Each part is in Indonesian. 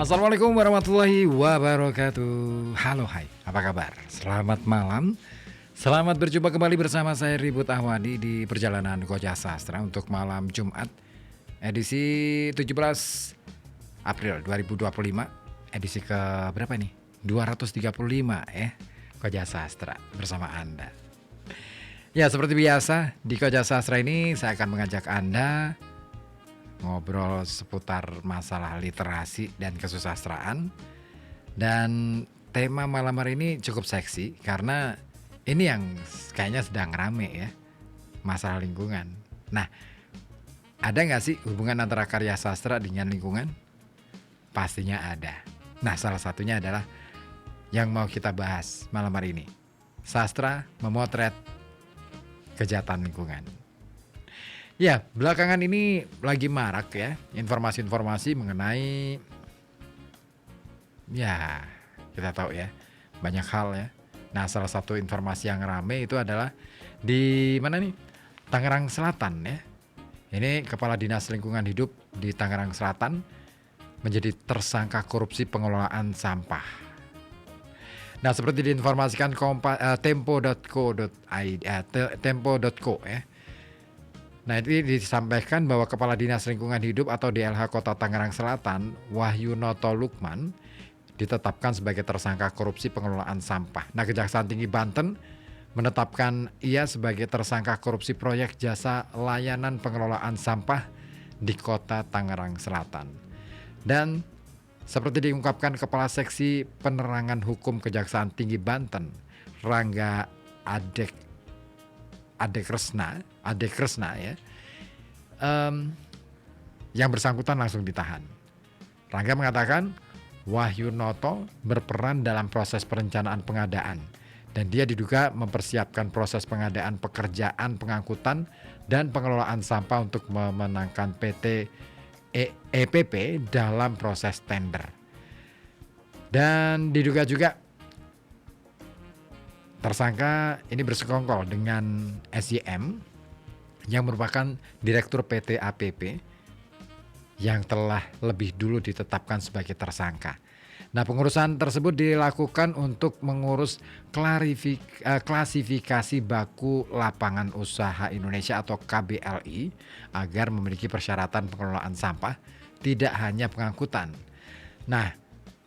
Assalamualaikum warahmatullahi wabarakatuh. Halo, hai, apa kabar? Selamat malam. Selamat berjumpa kembali bersama saya Ribut Ahwadi di Perjalanan Koja Sastra untuk malam Jumat edisi 17 April 2025. Edisi ke berapa nih? 235 ya. Koja Sastra bersama Anda. Ya, seperti biasa di Koja Sastra ini saya akan mengajak Anda ngobrol seputar masalah literasi dan kesusastraan. Dan tema malam hari ini cukup seksi karena ini yang kayaknya sedang rame ya, masalah lingkungan. Nah, ada nggak sih hubungan antara karya sastra dengan lingkungan? Pastinya ada. Nah, salah satunya adalah yang mau kita bahas malam hari ini. Sastra memotret kejahatan lingkungan. Ya, belakangan ini lagi marak ya informasi-informasi mengenai, ya kita tahu ya, banyak hal ya. Nah, salah satu informasi yang rame itu adalah di mana nih? Tangerang Selatan ya. Ini Kepala Dinas Lingkungan Hidup di Tangerang Selatan menjadi tersangka korupsi pengelolaan sampah. Nah, seperti diinformasikan tempo.co ya. Nah, itu disampaikan bahwa Kepala Dinas Lingkungan Hidup atau DLH Kota Tangerang Selatan, Wahyu Noto Lukman, ditetapkan sebagai tersangka korupsi pengelolaan sampah. Nah, Kejaksaan Tinggi Banten menetapkan ia sebagai tersangka korupsi proyek jasa layanan pengelolaan sampah di Kota Tangerang Selatan. Dan seperti diungkapkan Kepala Seksi Penerangan Hukum Kejaksaan Tinggi Banten, Rangga Adekresna ya, yang bersangkutan langsung ditahan. Rangga mengatakan Wahyu Noto berperan dalam proses perencanaan pengadaan dan dia diduga mempersiapkan proses pengadaan pekerjaan pengangkutan dan pengelolaan sampah untuk memenangkan PT EPP dalam proses tender. Dan diduga juga tersangka ini bersekongkol dengan SYM yang merupakan Direktur PT APP yang telah lebih dulu ditetapkan sebagai tersangka. Nah, pengurusan tersebut dilakukan untuk mengurus klasifikasi baku lapangan usaha Indonesia atau KBLI agar memiliki persyaratan pengelolaan sampah, tidak hanya pengangkutan. Nah,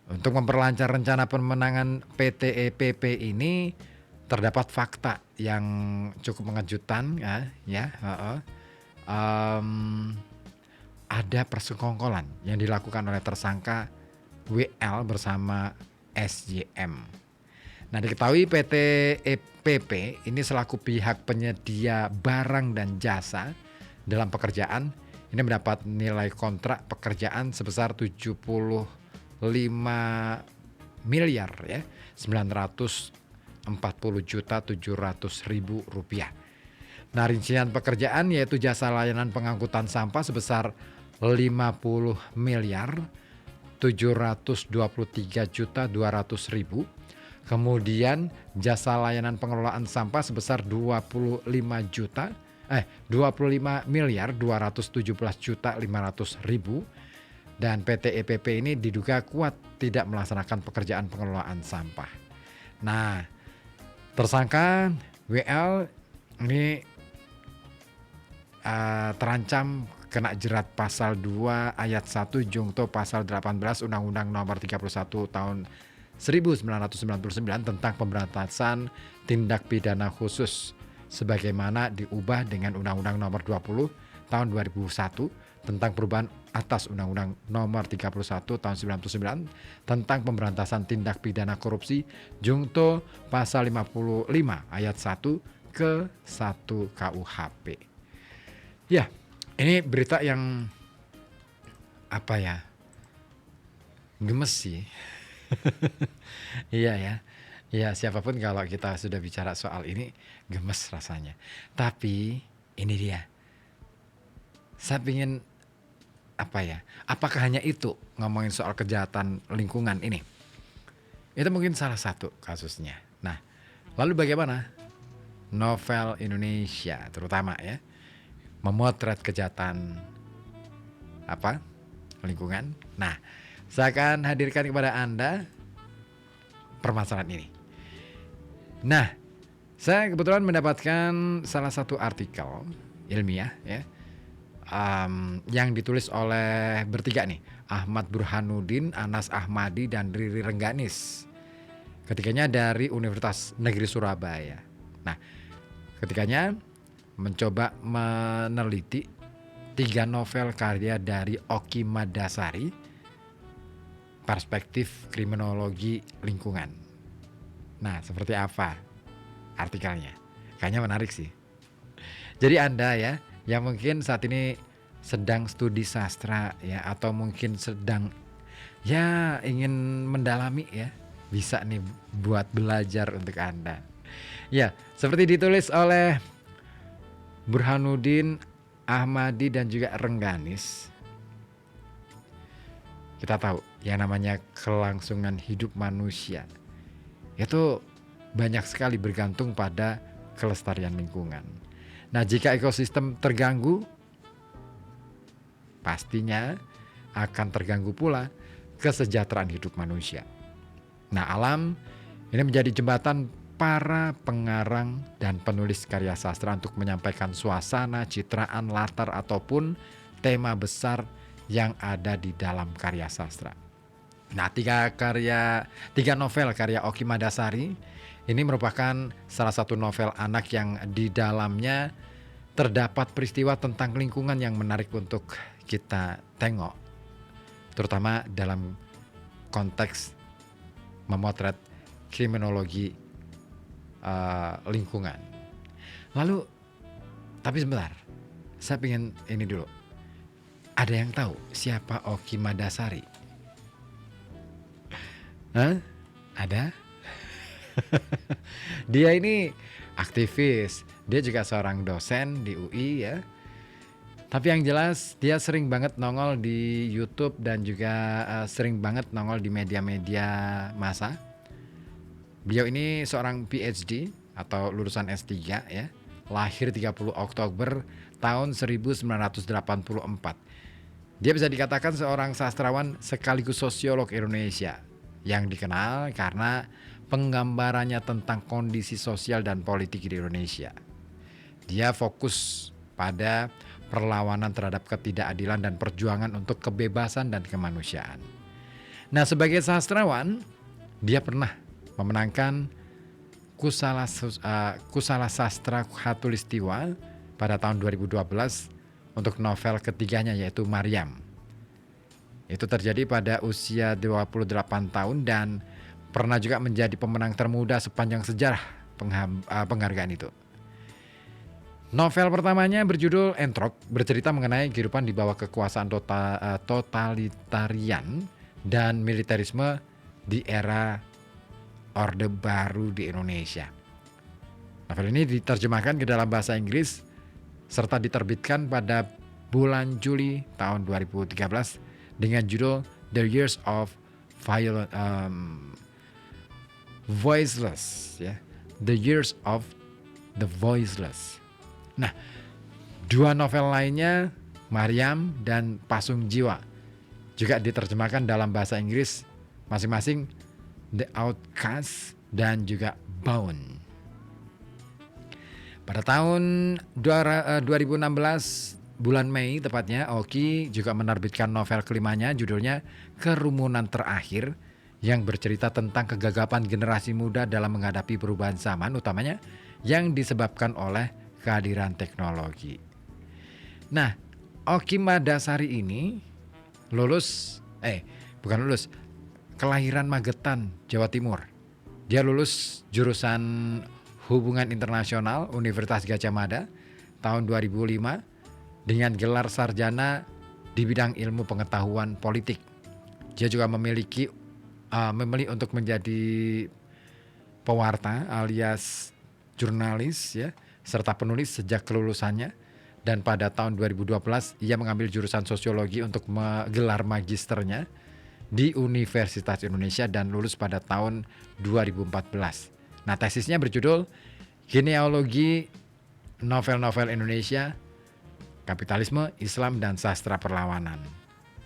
untuk memperlancar rencana pemenangan PT EPP ini terdapat fakta yang cukup mengejutkan ada persekongkolan yang dilakukan oleh tersangka WL bersama SYM. Nah, diketahui PT EPP ini selaku pihak penyedia barang dan jasa dalam pekerjaan ini mendapat nilai kontrak pekerjaan sebesar 75 miliar ya, 940.700.000 rupiah. Nah, rincian pekerjaan yaitu jasa layanan pengangkutan sampah sebesar 50 miliar 723.200.000. Kemudian jasa layanan pengelolaan sampah sebesar 25 miliar 217.500.000. Dan PT EPP ini diduga kuat tidak melaksanakan pekerjaan pengelolaan sampah. Nah, tersangka WL ini terancam kena jerat pasal 2 ayat 1 jungto pasal 18 Undang-Undang Nomor 31 tahun 1999 tentang pemberantasan tindak pidana khusus sebagaimana diubah dengan Undang-Undang Nomor 20 tahun 2001 tentang perubahan atas Undang-Undang Nomor 31 tahun 1999 tentang pemberantasan tindak pidana korupsi jungto pasal 55 ayat 1 ke 1 KUHP. Ya, ini berita yang apa ya? Gemes sih. Iya ya. Ya, siapapun kalau kita sudah bicara soal ini gemes rasanya. Tapi ini dia. Saya ingin apa ya? Apakah hanya itu ngomongin soal kejahatan lingkungan ini? Itu mungkin salah satu kasusnya. Nah, lalu bagaimana novel Indonesia terutama ya memotret kejahatan lingkungan? Nah, Saya akan hadirkan kepada Anda permasalahan ini. Nah, saya kebetulan mendapatkan salah satu artikel ilmiah ya, yang ditulis oleh bertiga nih, Ahmad Burhanuddin, Anas Ahmadi, dan Riri Rengganis. Ketiganya dari Universitas Negeri Surabaya. Nah, ketiganya mencoba meneliti 3 novel karya dari Oki Madasari, perspektif kriminologi lingkungan. Nah, seperti apa artikelnya? Kayaknya menarik sih. Jadi Anda ya, yang mungkin saat ini sedang studi sastra ya, atau mungkin sedang ya ingin mendalami ya, bisa nih buat belajar untuk Anda. Ya, seperti ditulis oleh Burhanuddin, Ahmadi, dan juga Rengganis. Kita tahu yang namanya kelangsungan hidup manusia itu banyak sekali bergantung pada kelestarian lingkungan. Nah, jika ekosistem terganggu, pastinya akan terganggu pula kesejahteraan hidup manusia. Nah, alam ini menjadi jembatan para pengarang dan penulis karya sastra untuk menyampaikan suasana, citraan, latar, ataupun tema besar yang ada di dalam karya sastra. Nah, tiga novel karya Oki Madasari ini merupakan salah satu novel anak yang di dalamnya terdapat peristiwa tentang lingkungan yang menarik untuk kita tengok, terutama dalam konteks memotret kriminologi lingkungan. Lalu, tapi sebentar, saya ingin ini dulu. Ada yang tahu siapa Oki Madasari? Hah? Ada? Dia ini aktivis, dia juga seorang dosen di UI ya. Tapi yang jelas dia sering banget nongol di YouTube dan juga sering banget nongol di media-media massa. Beliau ini seorang PhD atau lulusan S3 ya. Lahir 30 Oktober tahun 1984. Dia bisa dikatakan seorang sastrawan sekaligus sosiolog Indonesia yang dikenal karena penggambarannya tentang kondisi sosial dan politik di Indonesia. Dia fokus pada perlawanan terhadap ketidakadilan dan perjuangan untuk kebebasan dan kemanusiaan. Nah, sebagai sastrawan, dia pernah memenangkan Kusala Sastra Khatulistiwa pada tahun 2012 untuk novel ketiganya yaitu Maryam. Itu terjadi pada usia 28 tahun dan pernah juga menjadi pemenang termuda sepanjang sejarah penghargaan itu. Novel pertamanya berjudul Entrok, bercerita mengenai kehidupan di bawah kekuasaan totalitarian dan militerisme di era Orde Baru di Indonesia. Novel ini diterjemahkan ke dalam bahasa Inggris serta diterbitkan pada bulan Juli tahun 2013 dengan judul The Years of Voiceless, ya. The Years of the Voiceless. Nah, dua novel lainnya, Maryam dan Pasung Jiwa, juga diterjemahkan dalam bahasa Inggris masing-masing The Outcast dan juga Bound. Pada tahun 2016 bulan Mei tepatnya, Oki juga menerbitkan novel kelimanya judulnya Kerumunan Terakhir yang bercerita tentang kegagapan generasi muda dalam menghadapi perubahan zaman, utamanya yang disebabkan oleh kehadiran teknologi. Nah, Oki Madasari ini kelahiran Magetan, Jawa Timur. Dia lulus jurusan Hubungan Internasional Universitas Gadjah Mada tahun 2005 dengan gelar sarjana di bidang ilmu pengetahuan politik. Dia juga memilih untuk menjadi pewarta alias jurnalis ya, serta penulis sejak kelulusannya, dan pada tahun 2012 ia mengambil jurusan sosiologi untuk gelar magisternya di Universitas Indonesia dan lulus pada tahun 2014. Nah, tesisnya berjudul Genealogi Novel-Novel Indonesia, Kapitalisme, Islam, dan Sastra Perlawanan.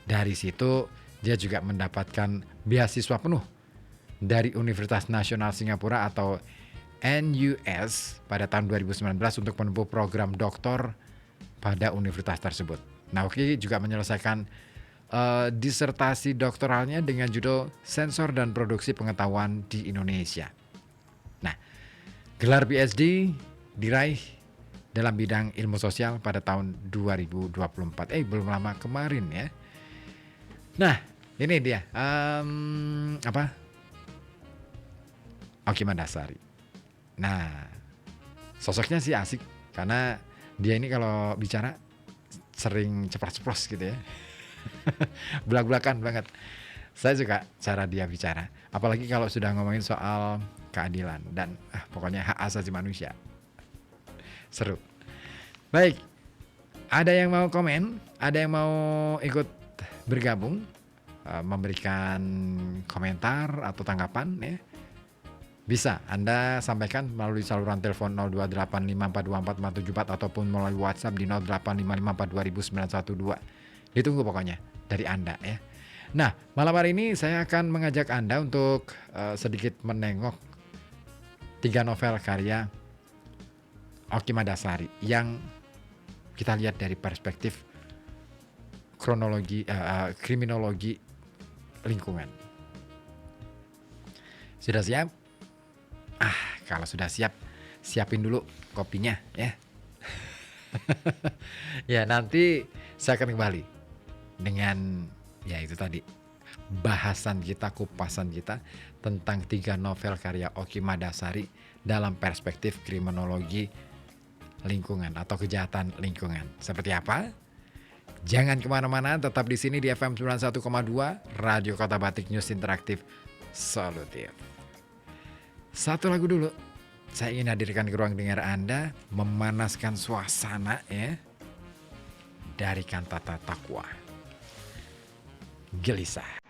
Dari situ Dia juga mendapatkan beasiswa penuh dari Universitas Nasional Singapura atau NUS pada tahun 2019 untuk menempuh program doktor pada universitas tersebut. Nah, Oki juga menyelesaikan disertasi doktoralnya dengan judul Sensor dan Produksi Pengetahuan di Indonesia. Nah, gelar PhD diraih dalam bidang ilmu sosial pada tahun 2024. Belum lama kemarin ya. Nah, ini dia Oki Mandasari. Nah, sosoknya sih asik karena dia ini kalau bicara sering ceplos-ceplos gitu ya. Belak-belakan banget. Saya suka cara dia bicara. Apalagi kalau sudah ngomongin soal keadilan dan pokoknya hak asasi manusia. Seru. Baik, ada yang mau komen? Ada yang mau ikut bergabung? Memberikan komentar atau tanggapan ya? Bisa Anda sampaikan melalui saluran telepon 0285424474 ataupun melalui WhatsApp di 0855420912. Ditunggu pokoknya dari Anda ya. Nah, malam hari ini saya akan mengajak Anda untuk sedikit menengok 3 novel karya Oki Mandasari yang kita lihat dari perspektif kriminologi lingkungan. Sudah siap? Kalau sudah siap, siapin dulu kopinya ya. Ya, nanti saya akan kembali dengan ya itu tadi bahasan kita, kupasan kita tentang 3 novel karya Oki Mandasari dalam perspektif kriminologi lingkungan atau kejahatan lingkungan. Seperti apa? Jangan kemana-mana, tetap di sini di FM 91,2 Radio Kota Batik News Interaktif Solutif. Satu lagu dulu. Saya ingin hadirkan ke ruang dengar Anda, memanaskan suasana ya. Dari kantata Takwa. Gelisah.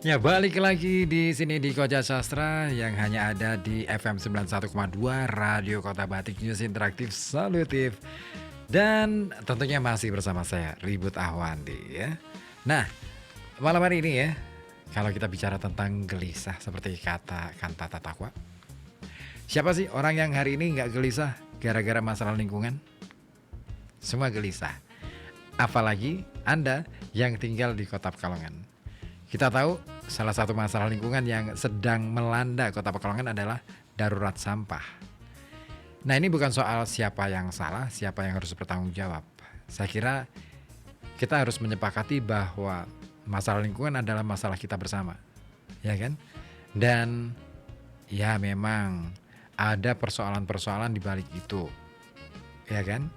Ya, balik lagi di sini di Koja Sastra yang hanya ada di FM 91,2 Radio Kota Batik, News Interaktif Solutif. Dan tentunya masih bersama saya Ribut Ahwandi ya. Nah, malam hari ini ya, kalau kita bicara tentang gelisah seperti kata Tata Takwa, siapa sih orang yang hari ini nggak gelisah gara-gara masalah lingkungan? Semua gelisah. Apalagi Anda yang tinggal di Kota Pekalongan. Kita tahu salah satu masalah lingkungan yang sedang melanda Kota Pekalongan adalah darurat sampah. Nah, ini bukan soal siapa yang salah, siapa yang harus bertanggung jawab. Saya kira kita harus menyepakati bahwa masalah lingkungan adalah masalah kita bersama, ya kan? Dan ya memang ada persoalan-persoalan di balik itu, ya kan?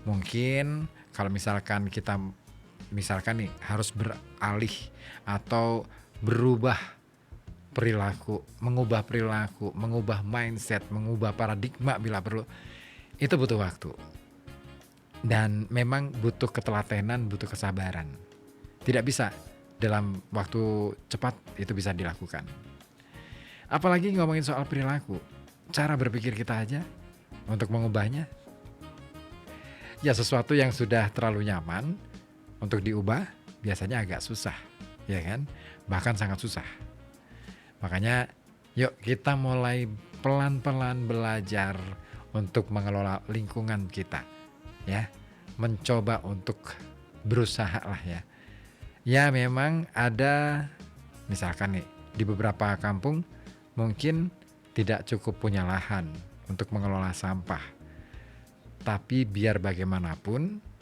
Mungkin kalau misalkan kita nih harus beralih atau berubah mengubah perilaku, mengubah mindset, mengubah paradigma bila perlu, itu butuh waktu. Dan memang butuh ketelatenan, butuh kesabaran. Tidak bisa dalam waktu cepat itu bisa dilakukan. Apalagi ngomongin soal perilaku, cara berpikir kita aja untuk mengubahnya. Ya, sesuatu yang sudah terlalu nyaman untuk diubah biasanya agak susah, ya kan? Bahkan sangat susah. Makanya yuk kita mulai pelan-pelan belajar untuk mengelola lingkungan kita, ya. Mencoba untuk berusaha lah ya. Ya memang ada misalkan nih di beberapa kampung mungkin tidak cukup punya lahan untuk mengelola sampah. Tapi biar bagaimanapun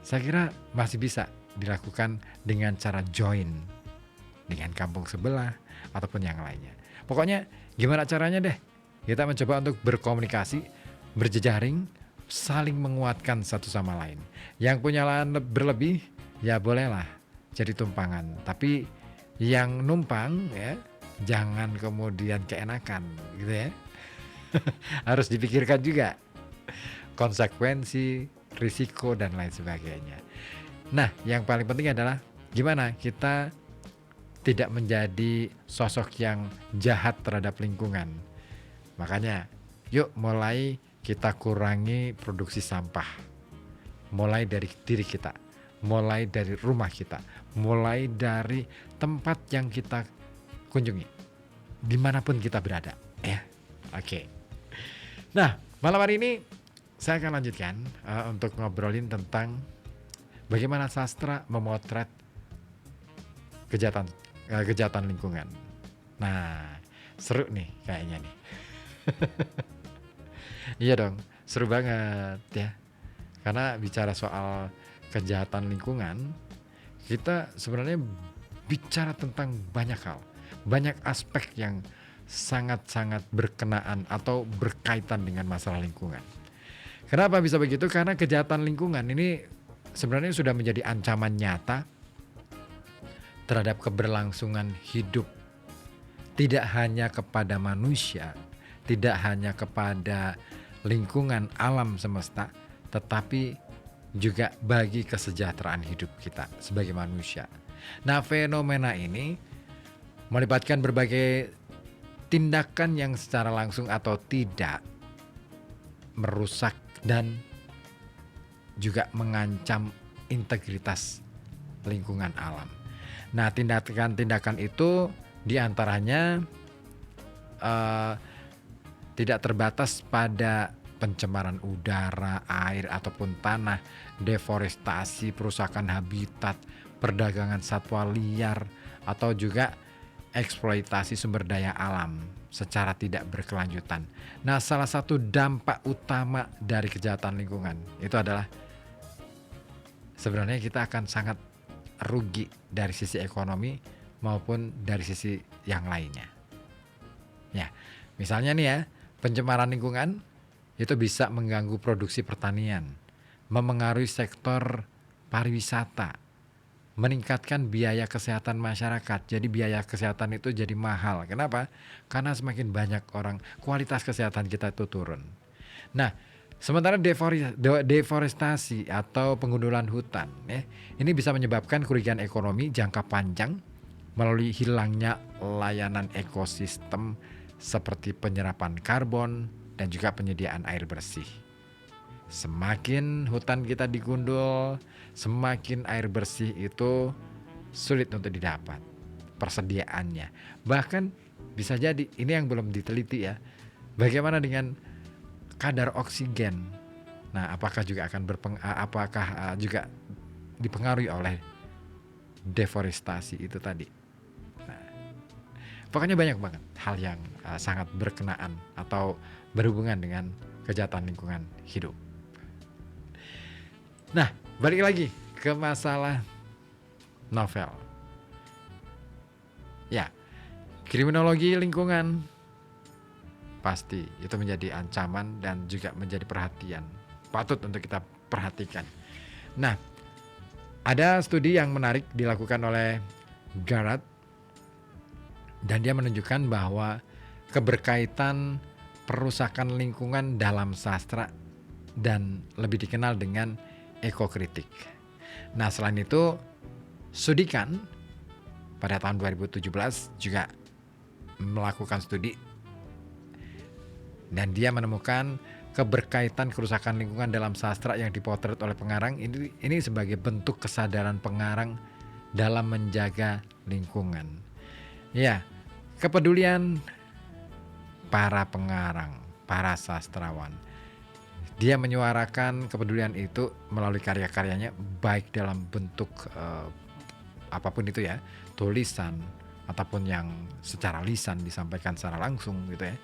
saya kira masih bisa dilakukan dengan cara join dengan kampung sebelah ataupun yang lainnya. Pokoknya gimana caranya deh, kita mencoba untuk berkomunikasi, berjejaring, saling menguatkan satu sama lain. Yang punya lahan berlebih, ya bolehlah jadi tumpangan. Tapi yang numpang ya jangan kemudian keenakan gitu ya. Harus dipikirkan juga konsekuensi, risiko dan lain sebagainya. Nah, yang paling penting adalah gimana kita tidak menjadi sosok yang jahat terhadap lingkungan. Makanya, yuk mulai kita kurangi produksi sampah. Mulai dari diri kita, mulai dari rumah kita, mulai dari tempat yang kita kunjungi, dimanapun kita berada. Ya, oke. Nah, malam hari ini saya akan lanjutkan untuk ngobrolin tentang bagaimana sastra memotret kejahatan lingkungan. Nah, seru nih kayaknya nih. Iya dong, seru banget ya. Karena bicara soal kejahatan lingkungan, kita sebenarnya bicara tentang banyak hal, banyak aspek yang sangat-sangat berkenaan atau berkaitan dengan masalah lingkungan. Kenapa bisa begitu? Karena kejahatan lingkungan ini sebenarnya sudah menjadi ancaman nyata terhadap keberlangsungan hidup. Tidak hanya kepada manusia, tidak hanya kepada lingkungan alam semesta, tetapi juga bagi kesejahteraan hidup kita sebagai manusia. Nah, fenomena ini melibatkan berbagai tindakan yang secara langsung atau tidak merusak dan juga mengancam integritas lingkungan alam. Nah, tindakan-tindakan itu diantaranya tidak terbatas pada pencemaran udara, air ataupun tanah, deforestasi, perusakan habitat, perdagangan satwa liar, atau juga eksploitasi sumber daya alam secara tidak berkelanjutan. Nah, salah satu dampak utama dari kejahatan lingkungan itu adalah sebenarnya kita akan sangat rugi dari sisi ekonomi maupun dari sisi yang lainnya. Ya, misalnya nih ya, pencemaran lingkungan itu bisa mengganggu produksi pertanian, memengaruhi sektor pariwisata, meningkatkan biaya kesehatan masyarakat. Jadi biaya kesehatan itu jadi mahal. Kenapa? Karena semakin banyak orang, kualitas kesehatan kita itu turun. Nah, sementara deforestasi atau pengundulan hutan, ya, ini bisa menyebabkan kerugian ekonomi jangka panjang melalui hilangnya layanan ekosistem seperti penyerapan karbon dan juga penyediaan air bersih. Semakin hutan kita digundul, semakin air bersih itu sulit untuk didapat persediaannya. Bahkan bisa jadi, ini yang belum diteliti ya, bagaimana dengan kadar oksigen. Nah, apakah juga akan juga dipengaruhi oleh deforestasi itu tadi. Nah, pokoknya banyak banget hal yang sangat berkenaan atau berhubungan dengan kejahatan lingkungan hidup. Nah, balik lagi ke masalah novel. Ya, kriminologi lingkungan pasti itu menjadi ancaman dan juga menjadi perhatian. Patut untuk kita perhatikan. Nah, ada studi yang menarik dilakukan oleh Garrett dan dia menunjukkan bahwa keberkaitan perusakan lingkungan dalam sastra dan lebih dikenal dengan ekokritik. Nah, selain itu Sudikan pada tahun 2017 juga melakukan studi dan dia menemukan keberkaitan kerusakan lingkungan dalam sastra yang dipotret oleh pengarang ini sebagai bentuk kesadaran pengarang dalam menjaga lingkungan. Ya, kepedulian para pengarang, para sastrawan. Dia menyuarakan kepedulian itu melalui karya-karyanya, baik dalam bentuk apapun itu ya, tulisan ataupun yang secara lisan disampaikan secara langsung gitu ya.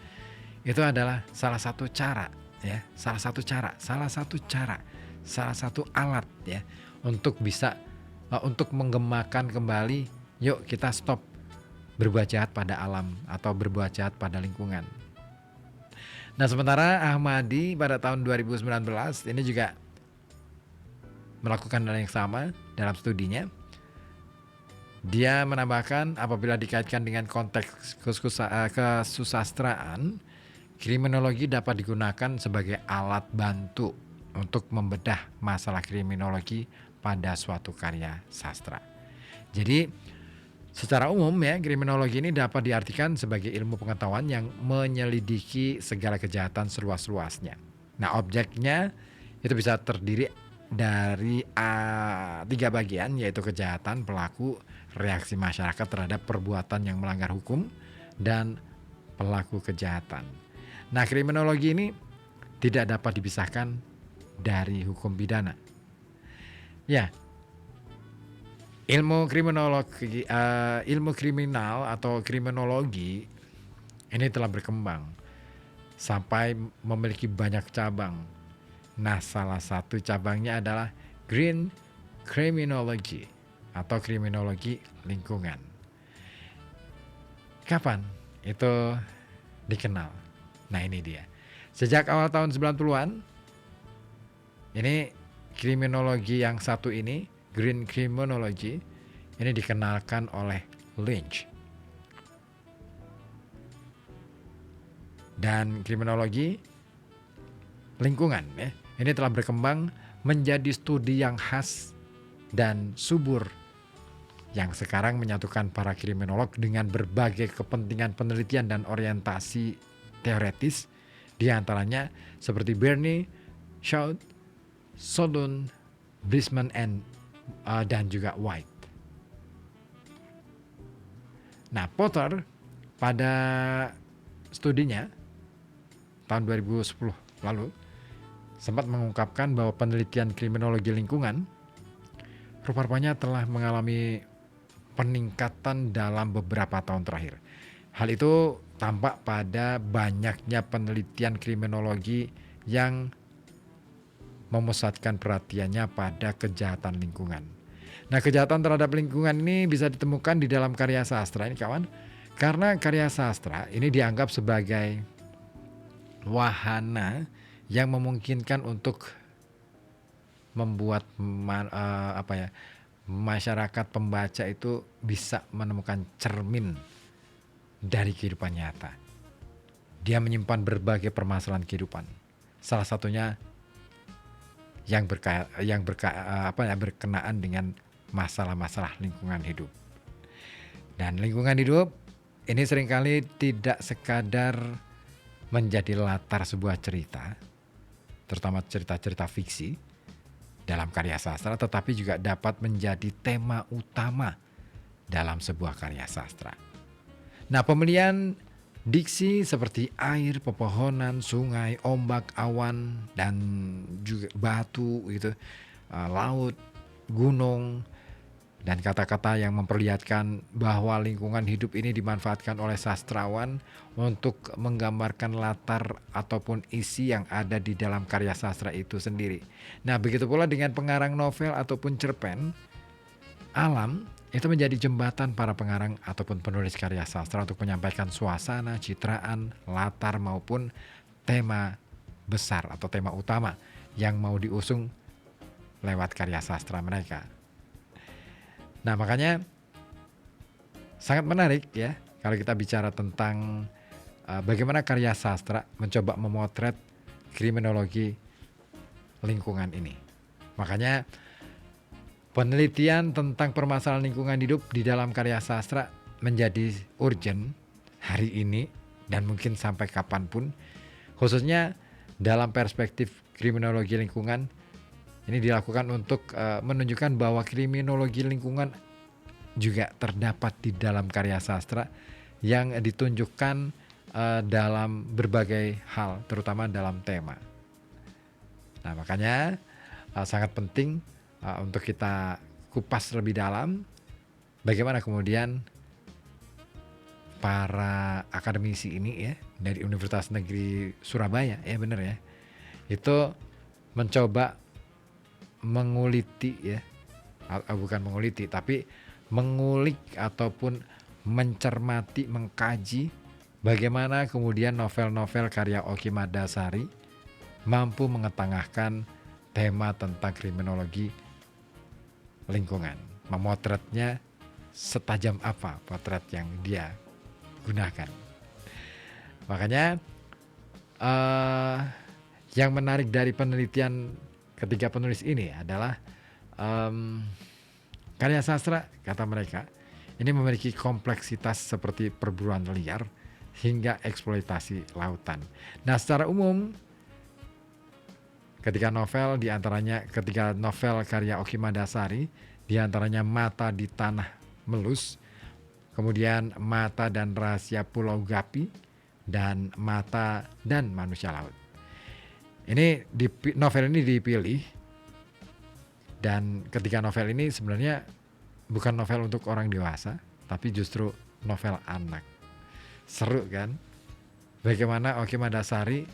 Itu adalah salah satu cara ya, salah satu alat ya untuk bisa untuk menggemakan kembali, yuk kita stop berbuat jahat pada alam atau berbuat jahat pada lingkungan. Nah, sementara Ahmadi pada tahun 2019 ini juga melakukan hal yang sama dalam studinya. Dia menambahkan apabila dikaitkan dengan konteks kesusastraan, kriminologi dapat digunakan sebagai alat bantu untuk membedah masalah kriminologi pada suatu karya sastra. Jadi secara umum ya, kriminologi ini dapat diartikan sebagai ilmu pengetahuan yang menyelidiki segala kejahatan seluas-luasnya. Nah, objeknya itu bisa terdiri dari 3 bagian, yaitu kejahatan, pelaku, reaksi masyarakat terhadap perbuatan yang melanggar hukum, dan pelaku kejahatan. Nah, kriminologi ini tidak dapat dipisahkan dari hukum pidana. Ya, ilmu kriminal atau kriminologi ini telah berkembang sampai memiliki banyak cabang. Nah, salah satu cabangnya adalah green criminology atau kriminologi lingkungan. Kapan itu dikenal? Nah, ini dia. Sejak awal tahun 90-an, ini kriminologi yang satu ini, green criminology, ini dikenalkan oleh Lynch. Dan kriminologi lingkungan ya, ini telah berkembang menjadi studi yang khas dan subur yang sekarang menyatukan para kriminolog dengan berbagai kepentingan penelitian dan orientasi teoretis, di antaranya seperti Bernie, Shaw, Sodun, Brisman, dan juga White. Nah, Potter pada studinya tahun 2010 lalu sempat mengungkapkan bahwa penelitian kriminologi lingkungan rupa-rupanya telah mengalami peningkatan dalam beberapa tahun terakhir. Hal itu tampak pada banyaknya penelitian kriminologi yang memusatkan perhatiannya pada kejahatan lingkungan. Nah, kejahatan terhadap lingkungan ini bisa ditemukan di dalam karya sastra ini kawan, karena karya sastra ini dianggap sebagai wahana yang memungkinkan untuk membuat masyarakat pembaca itu bisa menemukan cermin dari kehidupan nyata. Dia menyimpan berbagai permasalahan kehidupan. Salah satunya yang berkenaan dengan masalah-masalah lingkungan hidup. Dan lingkungan hidup ini seringkali tidak sekadar menjadi latar sebuah cerita, terutama cerita-cerita fiksi dalam karya sastra, tetapi juga dapat menjadi tema utama dalam sebuah karya sastra. Nah, pemilihan diksi seperti air, pepohonan, sungai, ombak, awan, dan juga batu gitu, laut, gunung, dan kata-kata yang memperlihatkan bahwa lingkungan hidup ini dimanfaatkan oleh sastrawan untuk menggambarkan latar ataupun isi yang ada di dalam karya sastra itu sendiri. Nah, begitu pula dengan pengarang novel ataupun cerpen, alam itu menjadi jembatan para pengarang ataupun penulis karya sastra untuk menyampaikan suasana, citraan, latar maupun tema besar atau tema utama yang mau diusung lewat karya sastra mereka. Nah, makanya sangat menarik ya kalau kita bicara tentang bagaimana karya sastra mencoba memotret kriminologi lingkungan ini. Makanya penelitian tentang permasalahan lingkungan hidup di dalam karya sastra menjadi urgent hari ini dan mungkin sampai kapanpun, khususnya dalam perspektif kriminologi lingkungan. Ini dilakukan untuk menunjukkan bahwa kriminologi lingkungan juga terdapat di dalam karya sastra yang ditunjukkan dalam berbagai hal, terutama dalam tema. Nah, makanya sangat penting untuk kita kupas lebih dalam bagaimana kemudian para akademisi ini ya dari Universitas Negeri Surabaya, ya benar ya, itu mencoba menguliti ya, bukan menguliti tapi mengulik ataupun mencermati, mengkaji bagaimana kemudian novel-novel karya Oky Madasari mampu mengetengahkan tema tentang kriminologi lingkungan, memotretnya setajam apa potret yang dia gunakan. Makanya yang menarik dari penelitian ketiga penulis ini adalah karya sastra, kata mereka, ini memiliki kompleksitas seperti perburuan liar hingga eksploitasi lautan. Nah, secara umum ketika novel karya Oky Madasari diantaranya Mata di Tanah Melus, kemudian Mata dan Rahasia Pulau Gapi, dan Mata dan Manusia Laut. Novel ini dipilih, dan ketika novel ini sebenarnya bukan novel untuk orang dewasa, tapi justru novel anak. Seru kan? Bagaimana Oky Madasari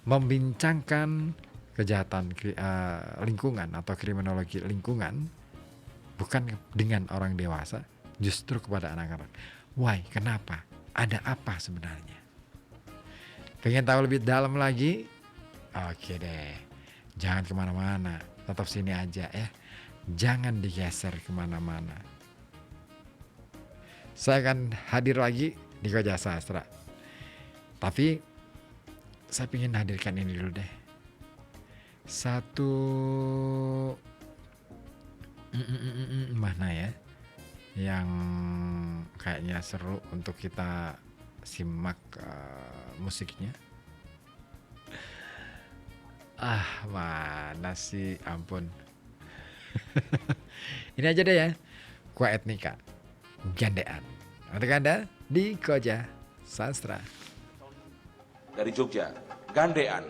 membincangkan kejahatan lingkungan atau kriminologi lingkungan bukan dengan orang dewasa, justru kepada anak-anak. Why? Kenapa? Ada apa sebenarnya? Pengen tahu lebih dalam lagi? Oke deh, jangan kemana-mana, tetap sini aja ya. Jangan digeser kemana-mana. Saya akan hadir lagi di Koja Sastra. Tapi saya ingin hadirkan ini dulu deh. Satu mana ya yang kayaknya seru untuk kita simak musiknya. Mana sih, ampun. Ini aja deh ya, Qua Etnika, Gandean. Untuk Anda di Koja Sastra. Dari Jogja, Gandean.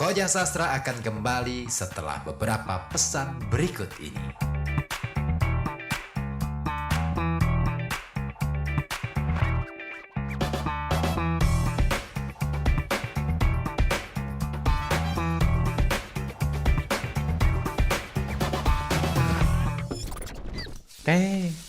Koja Sastra akan kembali setelah beberapa pesan berikut ini.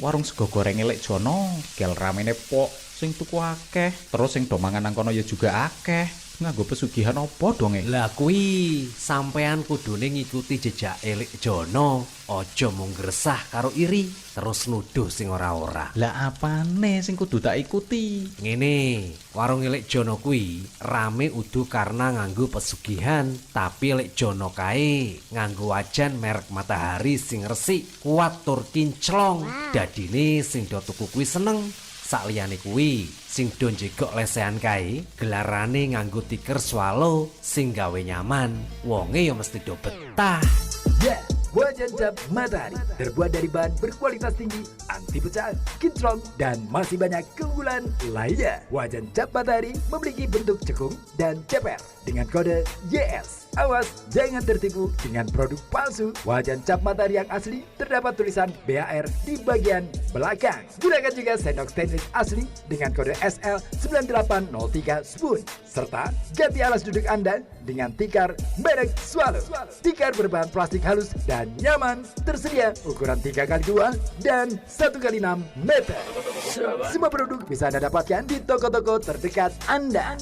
Warung sego goreng Elek Jono, gel ramene pok, sing tuku akeh, terus sing do mangan nang kono ya juga akeh. Nganggo pesugihan apa dong Lah kuwi sampean kudune ngikuti jejak Elek Jono, aja mung gresah karo iri, terus nuduh sing ora-ora. Lah apane sing kudu tak ikuti? Ngene, warung Elek Jono kuwi rame udu karena nganggo pesugihan, tapi Elek Jono kae nganggo wajan merek Matahari sing resik, kuat tur kinclong. Dadine sing do tuku kuwi seneng. Sakliyane kuwi, sing do njegok lesehan kae, gelarane nganggo tiker swallow sing gawe nyaman. Wonge ya mesti do betah. Ya, wajan cap Matahari terbuat dari bahan berkualitas tinggi, anti pecah, kinclong, dan masih banyak keunggulan lainnya. Wajan cap Matahari memiliki bentuk cekung dan ceper dengan kode YS. Awas, jangan tertipu dengan produk palsu. Wajan cap Matahari yang asli terdapat tulisan BAR di bagian belakang. Gunakan juga sendok stainless asli dengan kode SL9803 spoon. Serta ganti alas duduk Anda dengan tikar merek Swallow. Tikar berbahan plastik halus dan nyaman, tersedia ukuran 3x2 dan 1x6 meter. Semua produk bisa Anda dapatkan di toko-toko terdekat Anda.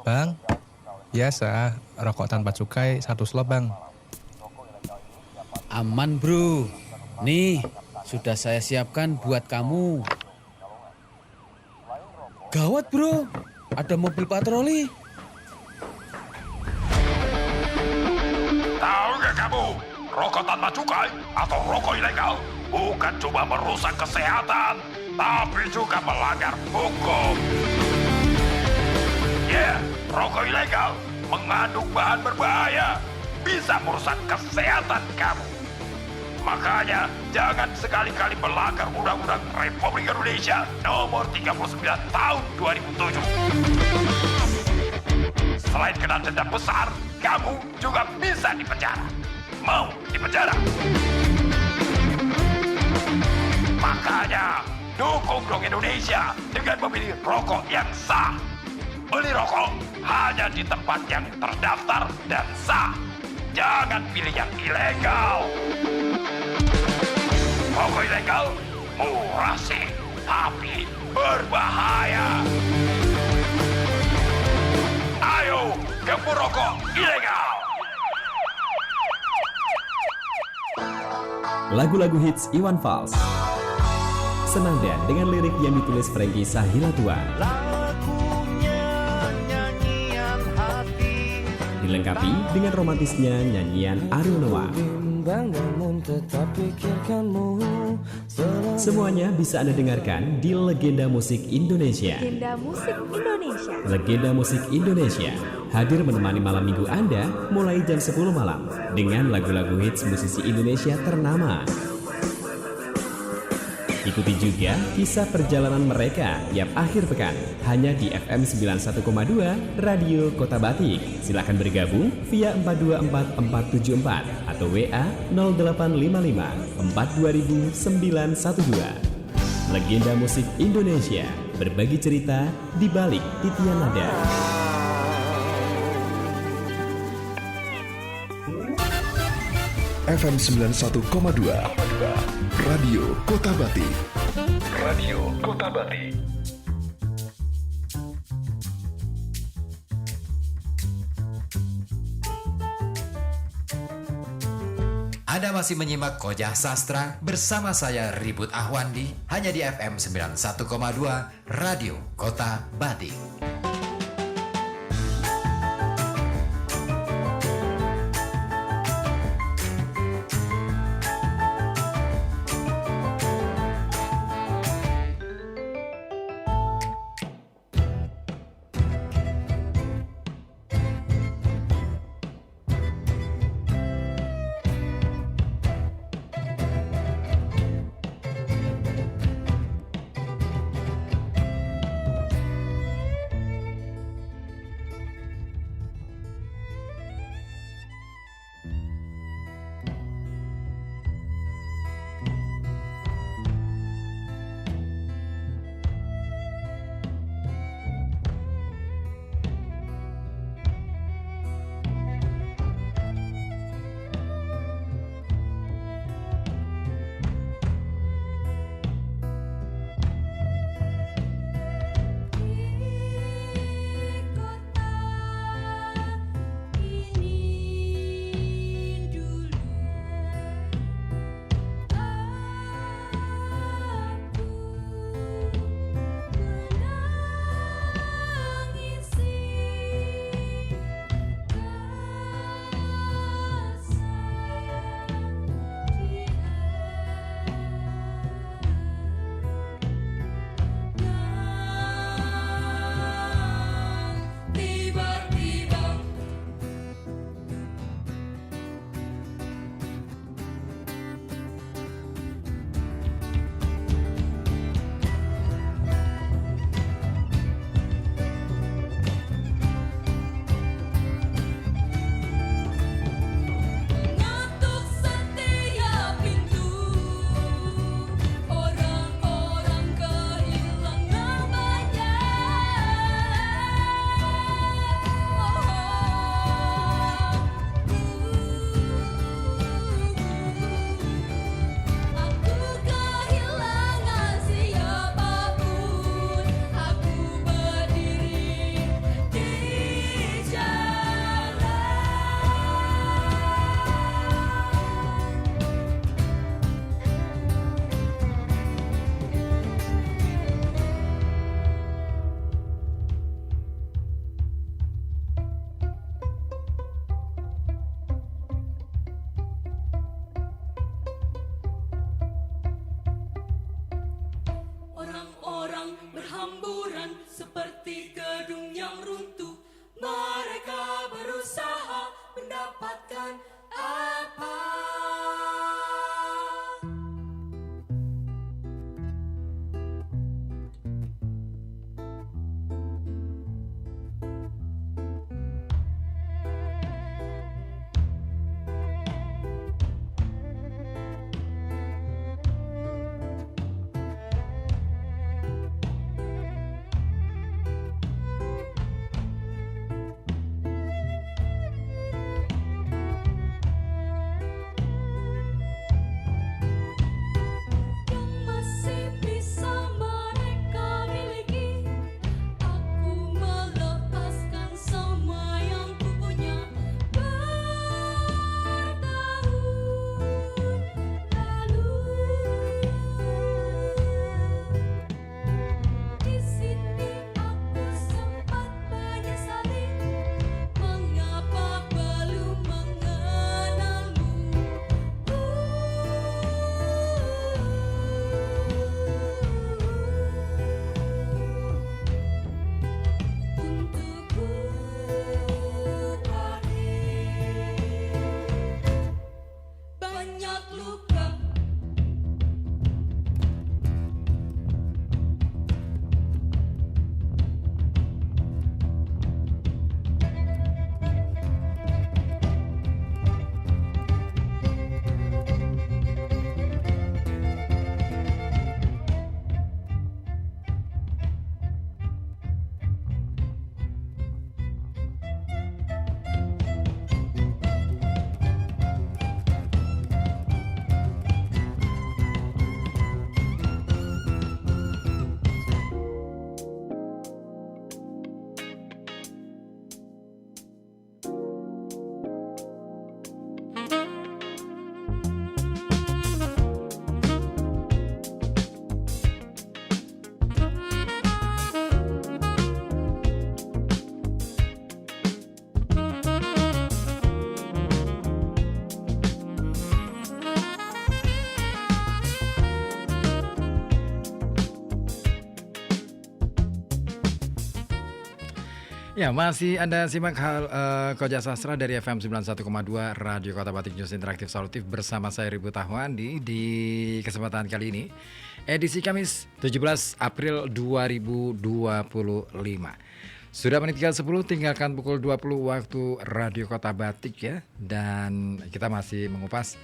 Bang, biasa rokok tanpa cukai 1 slop bang. Aman bro, nih sudah saya siapkan buat kamu. Gawat bro, ada mobil patroli. Tahu gak kamu, rokok tanpa cukai atau rokok ilegal bukan cuma merusak kesehatan, tapi juga melanggar hukum. Ya, rokok ilegal mengandung bahan berbahaya, bisa merusak kesehatan kamu. Makanya jangan sekali-kali melanggar Undang-Undang Republik Indonesia Nomor 39 Tahun 2007. Selain kena denda besar, kamu juga bisa dipenjara. Mau dipenjara? Makanya dukung dong Indonesia dengan memilih rokok yang sah. Beli rokok hanya di tempat yang terdaftar dan sah. Jangan pilih yang ilegal. Rokok ilegal murah sih, tapi berbahaya. Ayo, gempur rokok ilegal. Lagu-lagu hits Iwan Fals. Senada dengan lirik yang ditulis Frankie Sahilatua. Dilengkapi dengan romantisnya nyanyian Ariel Noah. Semuanya bisa Anda dengarkan di Legenda Musik Indonesia. Legenda Musik Indonesia hadir menemani malam minggu Anda mulai jam 10 malam dengan lagu-lagu hits musisi Indonesia ternama. Ikuti juga kisah perjalanan mereka tiap akhir pekan hanya di FM 91,2 Radio Kota Batik. Silakan bergabung via 424474 atau WA 0855 420912. Legenda Musik Indonesia, berbagi cerita di balik titian nada. FM 91,2 Radio Kota Batik. Radio Kota Batik. Anda masih menyimak Koja Sastra bersama saya Ribut Ahwandi hanya di FM 91,2 Radio Kota Batik. berhamburan seperti gedung yang runtuh. Mereka berusaha mendapatkan apa? Ya, masih Anda simak Koja Sastra dari FM 91,2 Radio Kota Batik News Interaktif Solutif bersama saya Ribut Ahwandi di kesempatan kali ini. Edisi Kamis 17 April 2025. Sudah menit 10, tinggalkan pukul 20 waktu Radio Kota Batik ya. Dan kita masih mengupas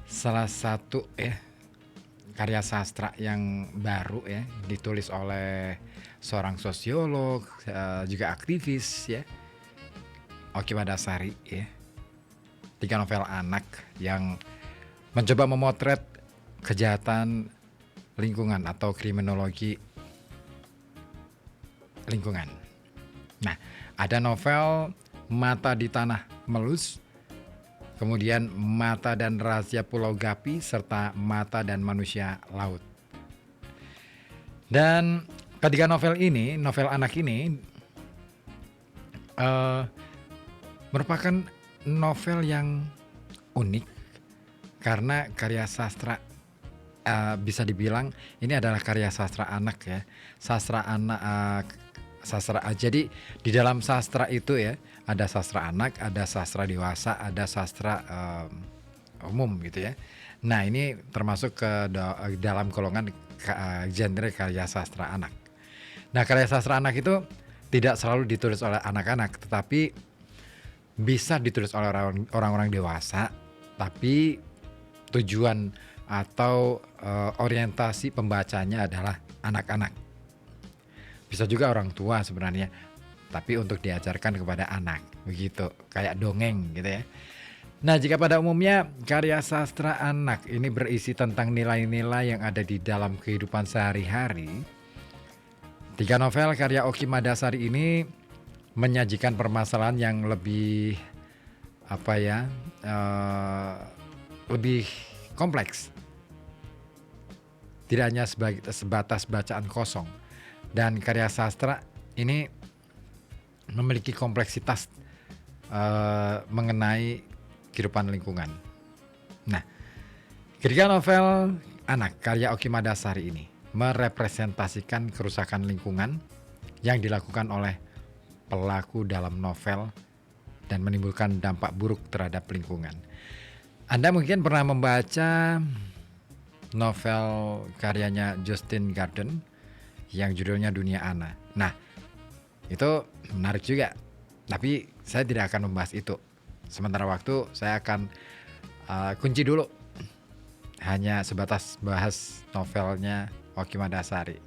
salah satu karya sastra yang baru ya, ditulis oleh seorang sosiolog, juga aktivis ya, Oki Madasari ya. 3 novel anak yang mencoba memotret kejahatan lingkungan atau kriminologi lingkungan. Nah, ada novel Mata di Tanah Melus, kemudian Mata dan Rahasia Pulau Gapi, serta Mata dan Manusia Laut. Dan ketiga novel ini, novel anak ini merupakan novel yang unik karena karya sastra, bisa dibilang ini adalah karya sastra anak ya, sastra anak. Jadi di dalam sastra itu ya, ada sastra anak, ada sastra dewasa, ada sastra umum gitu ya. Nah, ini termasuk ke dalam golongan genre karya sastra anak. Nah, karya sastra anak itu tidak selalu ditulis oleh anak-anak, tetapi bisa ditulis oleh orang-orang dewasa, tapi tujuan atau orientasi pembacanya adalah anak-anak. Bisa juga orang tua sebenarnya, tapi untuk diajarkan kepada anak, begitu, kayak dongeng gitu ya. Nah, jika pada umumnya karya sastra anak ini berisi tentang nilai-nilai yang ada di dalam kehidupan sehari-hari, 3 novel karya Oki Madasari ini menyajikan permasalahan yang lebih lebih kompleks. Tidak hanya sebatas bacaan kosong. Dan karya sastra ini memiliki kompleksitas mengenai kehidupan lingkungan. Nah, ketiga novel anak karya Oki Madasari ini merepresentasikan kerusakan lingkungan yang dilakukan oleh pelaku dalam novel dan menimbulkan dampak buruk terhadap lingkungan. Anda mungkin pernah membaca novel karyanya Justin Garden yang judulnya Dunia Ana. Nah, itu menarik juga. Tapi saya tidak akan membahas itu. Sementara waktu saya akan kunci dulu. Hanya sebatas bahas novelnya Oki Madasari.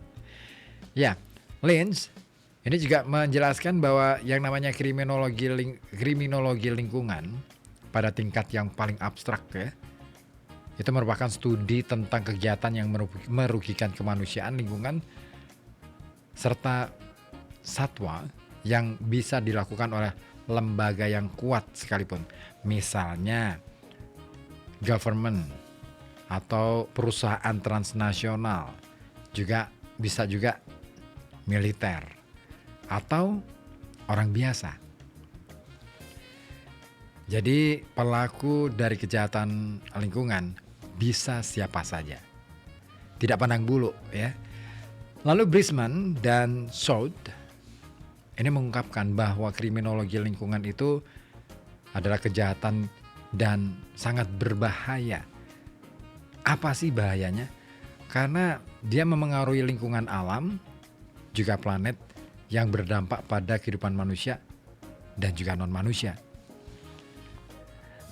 Ya, Lynch ini juga menjelaskan bahwa yang namanya kriminologi lingkungan pada tingkat yang paling abstrak ya, itu merupakan studi tentang kegiatan yang merugikan kemanusiaan, lingkungan, serta satwa yang bisa dilakukan oleh lembaga yang kuat sekalipun. Misalnya government atau perusahaan transnasional, juga bisa juga militer atau orang biasa. Jadi pelaku dari kejahatan lingkungan bisa siapa saja, tidak pandang bulu ya. Lalu Brisman dan Soud ini mengungkapkan bahwa kriminologi lingkungan itu adalah kejahatan dan sangat berbahaya. Apa sih bahayanya? Karena dia memengaruhi lingkungan alam, juga planet yang berdampak pada kehidupan manusia dan juga non-manusia.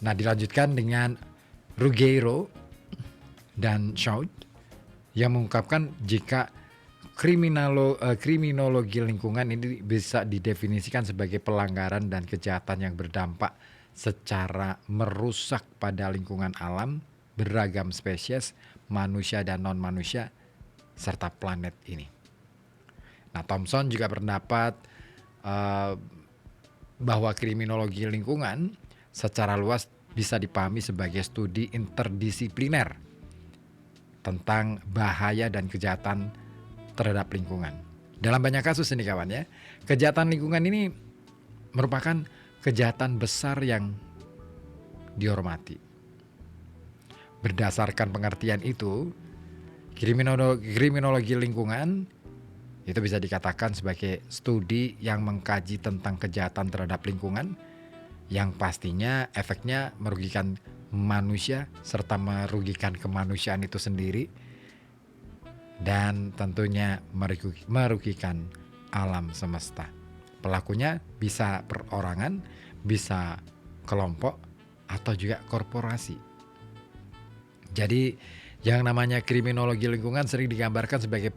Nah, dilanjutkan dengan Ruggiero dan Soud yang mengungkapkan jika kriminologi lingkungan ini bisa didefinisikan sebagai pelanggaran dan kejahatan yang berdampak secara merusak pada lingkungan alam, beragam spesies, manusia dan non-manusia, serta planet ini. Nah, Thompson juga berpendapat bahwa kriminologi lingkungan secara luas bisa dipahami sebagai studi interdisipliner tentang bahaya dan kejahatan terhadap lingkungan. Dalam banyak kasus ini kawan ya, kejahatan lingkungan ini merupakan kejahatan besar yang dihormati. Berdasarkan pengertian itu, kriminologi lingkungan itu bisa dikatakan sebagai studi yang mengkaji tentang kejahatan terhadap lingkungan yang pastinya efeknya merugikan manusia serta merugikan kemanusiaan itu sendiri dan tentunya merugikan alam semesta. Pelakunya bisa perorangan, bisa kelompok atau juga korporasi. Jadi yang namanya kriminologi lingkungan sering digambarkan sebagai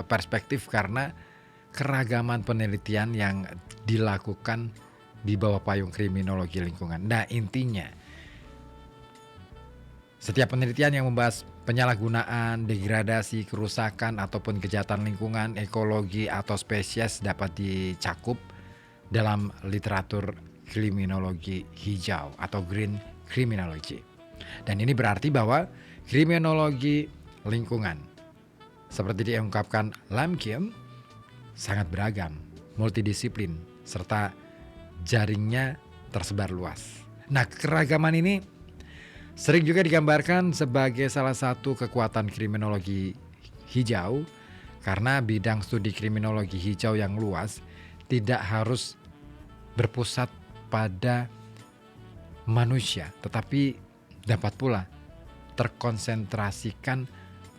perspektif karena keragaman penelitian yang dilakukan di bawah payung kriminologi lingkungan. Nah, intinya setiap penelitian yang membahas penyalahgunaan, degradasi, kerusakan ataupun kejahatan lingkungan, ekologi atau spesies dapat dicakup dalam literatur kriminologi hijau atau green criminology. Dan ini berarti bahwa kriminologi lingkungan seperti diungkapkan Lamkin sangat beragam, multidisiplin serta jaringnya tersebar luas. Nah, keragaman ini sering juga digambarkan sebagai salah satu kekuatan kriminologi hijau karena bidang studi kriminologi hijau yang luas tidak harus berpusat pada manusia, tetapi dapat pula terkonsentrasikan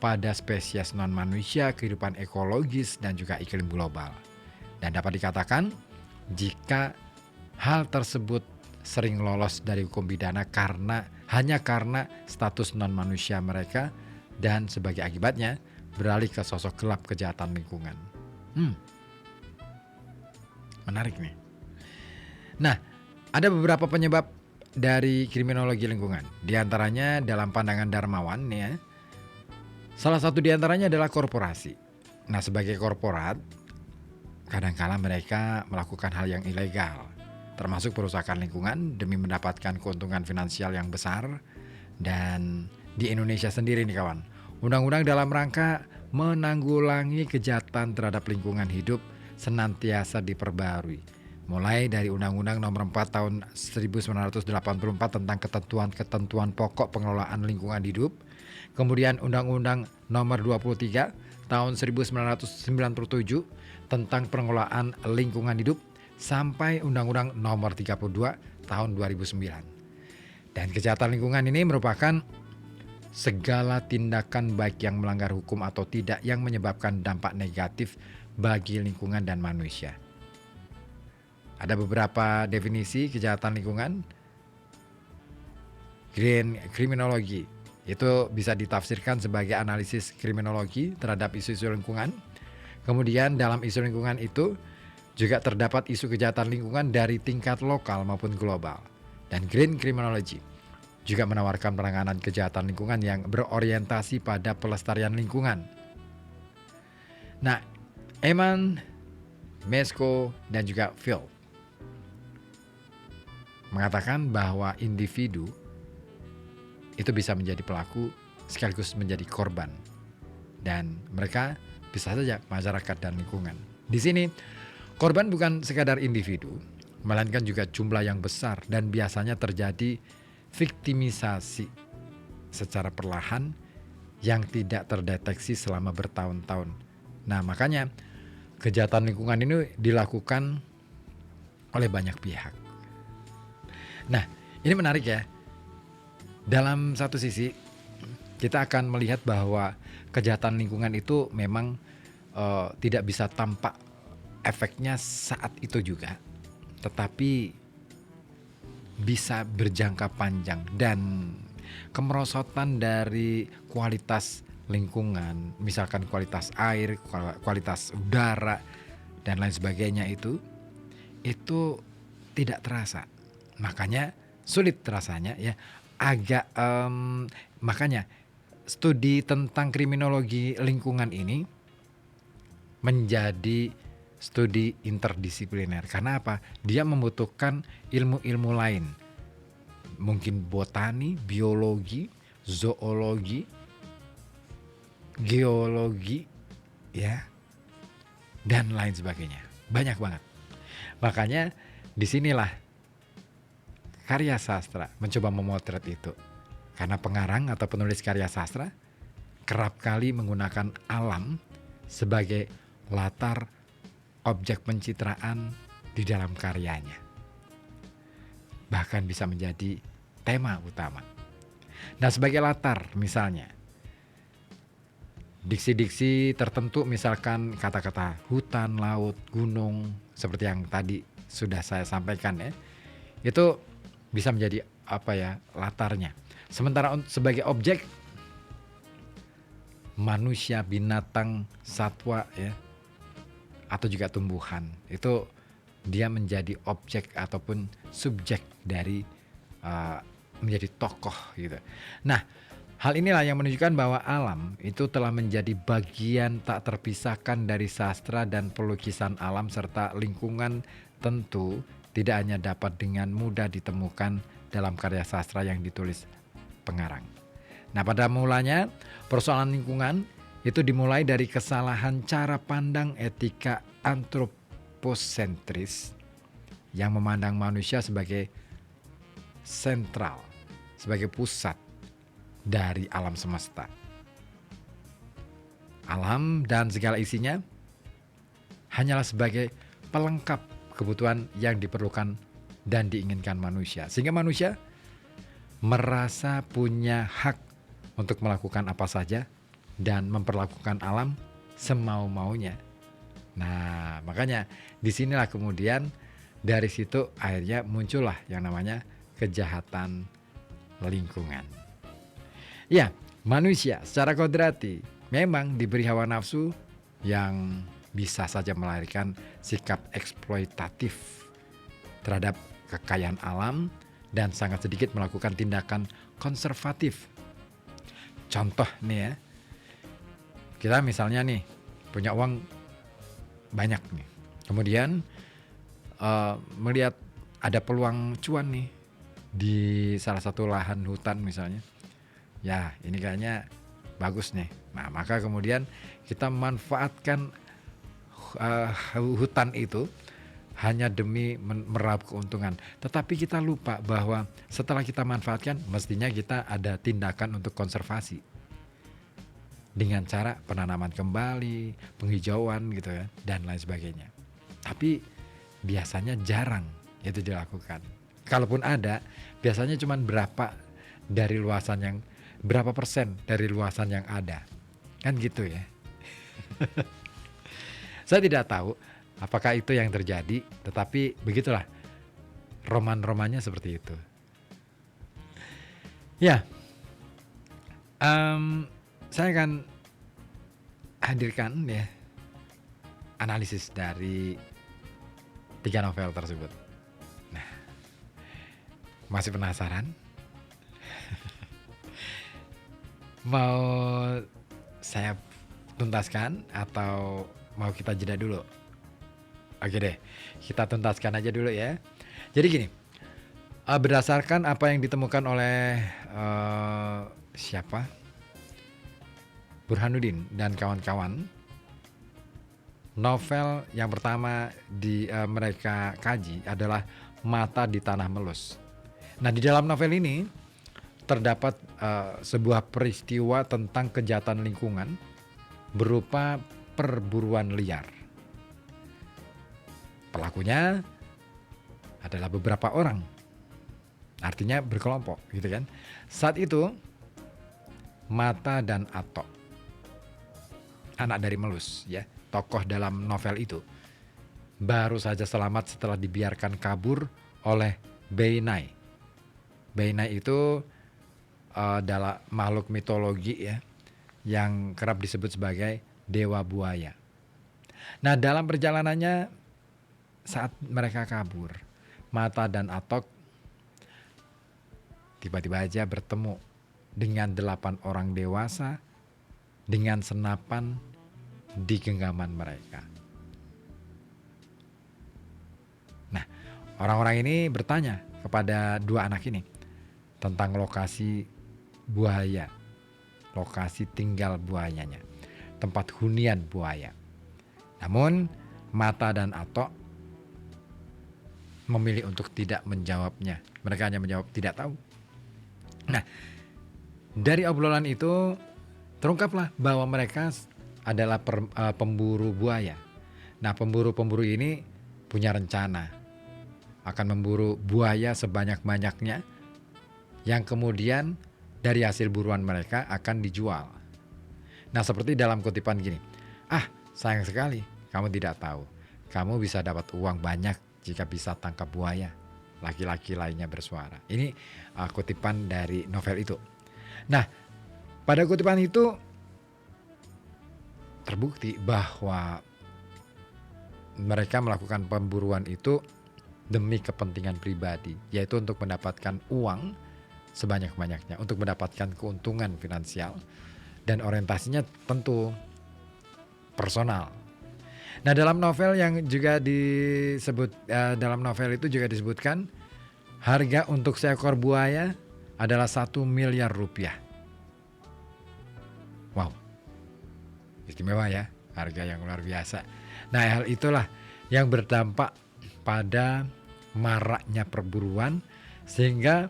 pada spesies non-manusia, kehidupan ekologis dan juga iklim global. Dan dapat dikatakan jika hal tersebut sering lolos dari hukum pidana hanya karena status non-manusia mereka dan sebagai akibatnya beralih ke sosok gelap kejahatan lingkungan. Menarik nih. Nah, ada beberapa penyebab dari kriminologi lingkungan. Di antaranya dalam pandangan Darmawan ya. Salah satu di antaranya adalah korporasi. Nah, sebagai korporat kadangkala mereka melakukan hal yang ilegal, termasuk perusahaan lingkungan demi mendapatkan keuntungan finansial yang besar. Dan di Indonesia sendiri nih kawan, undang-undang dalam rangka menanggulangi kejahatan terhadap lingkungan hidup senantiasa diperbarui. Mulai dari Undang-Undang Nomor 4 Tahun 1984 tentang ketentuan-ketentuan pokok pengelolaan lingkungan hidup, kemudian Undang-Undang Nomor 23 tahun 1997 tentang pengelolaan lingkungan hidup sampai Undang-Undang Nomor 32 tahun 2009. Dan kejahatan lingkungan ini merupakan segala tindakan baik yang melanggar hukum atau tidak yang menyebabkan dampak negatif bagi lingkungan dan manusia. Ada beberapa definisi kejahatan lingkungan. Green criminology itu bisa ditafsirkan sebagai analisis kriminologi terhadap isu-isu lingkungan. Kemudian dalam isu lingkungan itu juga terdapat isu kejahatan lingkungan dari tingkat lokal maupun global. Dan green criminology juga menawarkan penanganan kejahatan lingkungan yang berorientasi pada pelestarian lingkungan. Nah, Eman, Mesko, dan juga Phil mengatakan bahwa individu itu bisa menjadi pelaku sekaligus menjadi korban. Dan mereka bisa saja masyarakat dan lingkungan. Di sini, korban bukan sekadar individu, melainkan juga jumlah yang besar dan biasanya terjadi viktimisasi secara perlahan yang tidak terdeteksi selama bertahun-tahun. Nah, makanya kejahatan lingkungan ini dilakukan oleh banyak pihak. Nah, ini menarik ya. Dalam satu sisi, kita akan melihat bahwa kejahatan lingkungan itu memang tidak bisa tampak efeknya saat itu juga, tetapi bisa berjangka panjang dan kemerosotan dari kualitas lingkungan, misalkan kualitas air, kualitas udara dan lain sebagainya itu tidak terasa. Makanya sulit terasanya ya, agak makanya studi tentang kriminologi lingkungan ini menjadi studi interdisipliner. Karena apa? Dia membutuhkan ilmu-ilmu lain. Mungkin botani, biologi, zoologi, geologi, ya, dan lain sebagainya. Banyak banget. Makanya disinilah karya sastra mencoba memotret itu. Karena pengarang atau penulis karya sastra kerap kali menggunakan alam sebagai latar objek pencitraan di dalam karyanya. Bahkan bisa menjadi tema utama. Nah, sebagai latar misalnya, diksi-diksi tertentu misalkan kata-kata hutan, laut, gunung, seperti yang tadi sudah saya sampaikan ya, itu bisa menjadi latarnya. Sementara sebagai objek, manusia, binatang, satwa ya, atau juga tumbuhan, itu dia menjadi objek ataupun subjek dari menjadi tokoh gitu. Nah, hal inilah yang menunjukkan bahwa alam itu telah menjadi bagian tak terpisahkan dari sastra dan pelukisan alam serta lingkungan tentu tidak hanya dapat dengan mudah ditemukan dalam karya sastra yang ditulis pengarang. Nah, pada mulanya persoalan lingkungan itu dimulai dari kesalahan cara pandang etika antroposentris yang memandang manusia sebagai sentral, sebagai pusat dari alam semesta. Alam dan segala isinya hanyalah sebagai pelengkap kebutuhan yang diperlukan dan diinginkan manusia. Sehingga manusia merasa punya hak untuk melakukan apa saja dan memperlakukan alam semau-maunya. Nah, makanya disinilah kemudian dari situ akhirnya muncullah yang namanya kejahatan lingkungan. Ya, manusia secara kodrati memang diberi hawa nafsu yang bisa saja melahirkan sikap eksploitatif terhadap kekayaan alam dan sangat sedikit melakukan tindakan konservatif. Contoh nih ya, kita misalnya nih punya uang banyak nih, kemudian melihat ada peluang cuan nih di salah satu lahan hutan misalnya, ya ini kayaknya bagus nih. Nah, maka kemudian kita memanfaatkan hutan itu hanya demi meraup keuntungan. Tetapi kita lupa bahwa setelah kita manfaatkan, mestinya kita ada tindakan untuk konservasi. dengan cara penanaman kembali, penghijauan gitu ya, dan lain sebagainya. Tapi biasanya jarang itu dilakukan. Kalaupun ada, biasanya cuma berapa persen dari luasan yang ada. Kan gitu ya. Saya tidak tahu apakah itu yang terjadi, tetapi begitulah roman-romannya seperti itu. Ya, saya akan hadirkan ya analisis dari 3 novel tersebut. Nah, masih penasaran? Mau saya tuntaskan atau mau kita jeda dulu? Oke deh, kita tuntaskan aja dulu ya. Jadi gini, berdasarkan apa yang ditemukan oleh siapa? Burhanuddin dan kawan-kawan, novel yang pertama mereka kaji adalah Mata di Tanah Melus. Nah, di dalam novel ini terdapat sebuah peristiwa tentang kejahatan lingkungan berupa perburuan liar. Pelakunya adalah beberapa orang, artinya berkelompok gitu kan. Saat itu Mata dan Atok, anak dari Melus ya, tokoh dalam novel itu, baru saja selamat setelah dibiarkan kabur oleh Beinai. Beinai itu adalah makhluk mitologi ya, yang kerap disebut sebagai dewa buaya. Nah, dalam perjalanannya saat mereka kabur, Mata dan Atok tiba-tiba aja bertemu dengan 8 orang dewasa dengan senapan di genggaman mereka. Nah, orang-orang ini bertanya kepada 2 anak ini tentang lokasi buaya, lokasi tinggal buayanya, tempat hunian buaya. Namun Mata dan Atok memilih untuk tidak menjawabnya. Mereka hanya menjawab tidak tahu. Nah, dari obrolan itu terungkaplah bahwa mereka adalah pemburu buaya. Nah, pemburu-pemburu ini punya rencana akan memburu buaya sebanyak-banyaknya yang kemudian dari hasil buruan mereka akan dijual. Nah, seperti dalam kutipan gini, sayang sekali kamu tidak tahu, kamu bisa dapat uang banyak jika bisa tangkap buaya. Laki-laki lainnya bersuara. Ini kutipan dari novel itu. Nah, pada kutipan itu terbukti bahwa mereka melakukan pemburuan itu demi kepentingan pribadi, yaitu untuk mendapatkan uang sebanyak-banyaknya, untuk mendapatkan keuntungan finansial, dan orientasinya tentu personal. Nah, dalam novel yang juga disebut dalam novel itu juga disebutkan harga untuk seekor buaya adalah 1 miliar rupiah. Wow, istimewa ya, harga yang luar biasa. Nah, hal itulah yang berdampak pada maraknya perburuan sehingga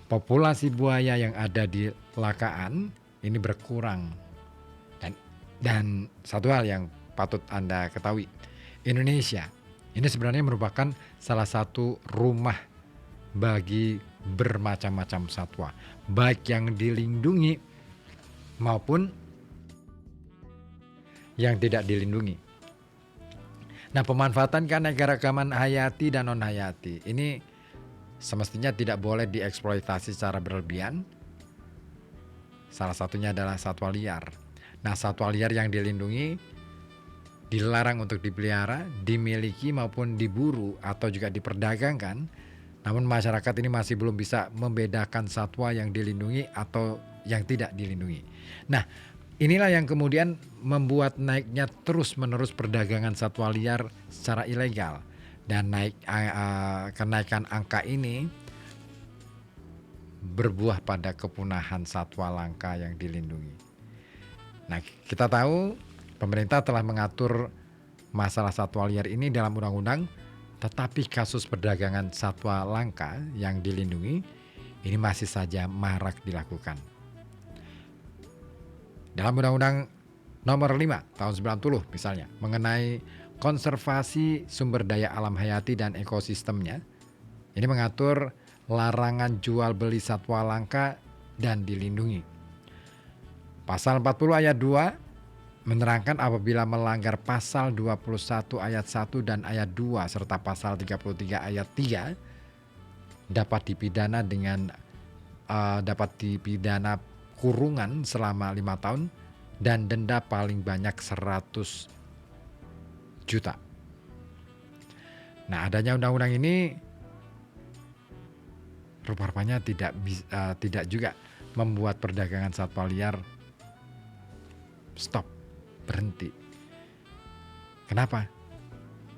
populasi buaya yang ada di Lakaan ini berkurang. Dan satu hal yang patut Anda ketahui, Indonesia ini sebenarnya merupakan salah satu rumah bagi bermacam-macam satwa, baik yang dilindungi maupun yang tidak dilindungi. Nah, pemanfaatan keanekaragaman hayati dan non-hayati ini semestinya tidak boleh dieksploitasi secara berlebihan. Salah satunya adalah satwa liar. Nah, satwa liar yang dilindungi dilarang untuk dipelihara, dimiliki maupun diburu atau juga diperdagangkan. Namun masyarakat ini masih belum bisa membedakan satwa yang dilindungi atau yang tidak dilindungi. Nah, inilah yang kemudian membuat naiknya terus-menerus perdagangan satwa liar secara ilegal. Dan kenaikan angka ini berbuah pada kepunahan satwa langka yang dilindungi. Nah, kita tahu pemerintah telah mengatur masalah satwa liar ini dalam undang-undang, tetapi kasus perdagangan satwa langka yang dilindungi ini masih saja marak dilakukan. Dalam Undang-Undang Nomor 5 tahun 90 misalnya mengenai konservasi sumber daya alam hayati dan ekosistemnya, ini mengatur larangan jual beli satwa langka dan dilindungi. Pasal 40 ayat 2 menerangkan apabila melanggar pasal 21 ayat 1 dan ayat 2 serta pasal 33 ayat 3 dapat dipidana kurungan selama 5 tahun dan denda paling banyak 100 juta. Nah, adanya undang-undang ini rupa-rupanya tidak juga membuat perdagangan satwa liar stop, berhenti. Kenapa?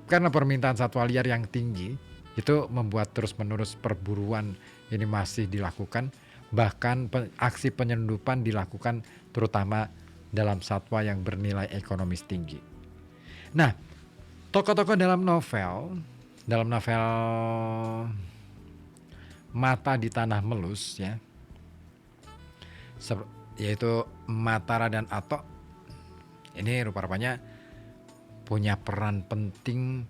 Karena permintaan satwa liar yang tinggi itu membuat terus-menerus perburuan ini masih dilakukan, bahkan aksi penyelundupan dilakukan terutama dalam satwa yang bernilai ekonomis tinggi. Nah, tokoh-tokoh dalam novel Mata di Tanah Melus ya, yaitu Matara dan Atok, ini rupa-rupanya punya peran penting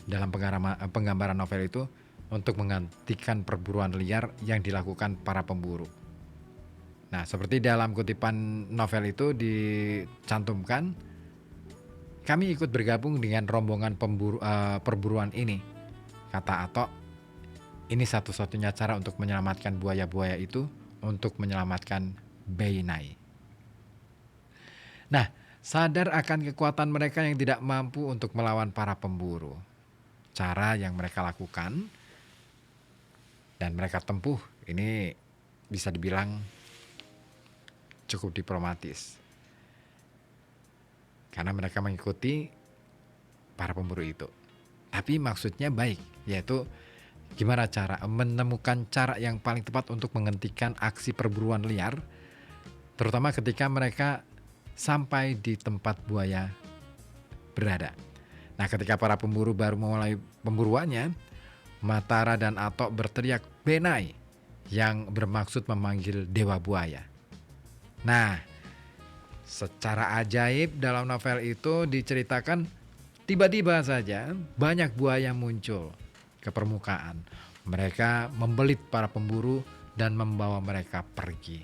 dalam penggambaran novel itu untuk menggantikan perburuan liar yang dilakukan para pemburu. Nah, seperti dalam kutipan novel itu dicantumkan, kami ikut bergabung dengan rombongan perburuan ini. Kata Atok, ini satu-satunya cara untuk menyelamatkan buaya-buaya itu, untuk menyelamatkan Beinai. Nah, sadar akan kekuatan mereka yang tidak mampu untuk melawan para pemburu. Cara yang mereka lakukan dan mereka tempuh ini bisa dibilang cukup diplomatis. Karena mereka mengikuti para pemburu itu. Tapi maksudnya baik, yaitu gimana cara menemukan cara yang paling tepat untuk menghentikan aksi perburuan liar, terutama ketika mereka sampai di tempat buaya berada. Nah, ketika para pemburu baru memulai pemburuannya, Matara dan Atok berteriak Benai yang bermaksud memanggil dewa buaya. Nah, secara ajaib dalam novel itu diceritakan tiba-tiba saja banyak buaya muncul ke permukaan. Mereka membelit para pemburu dan membawa mereka pergi.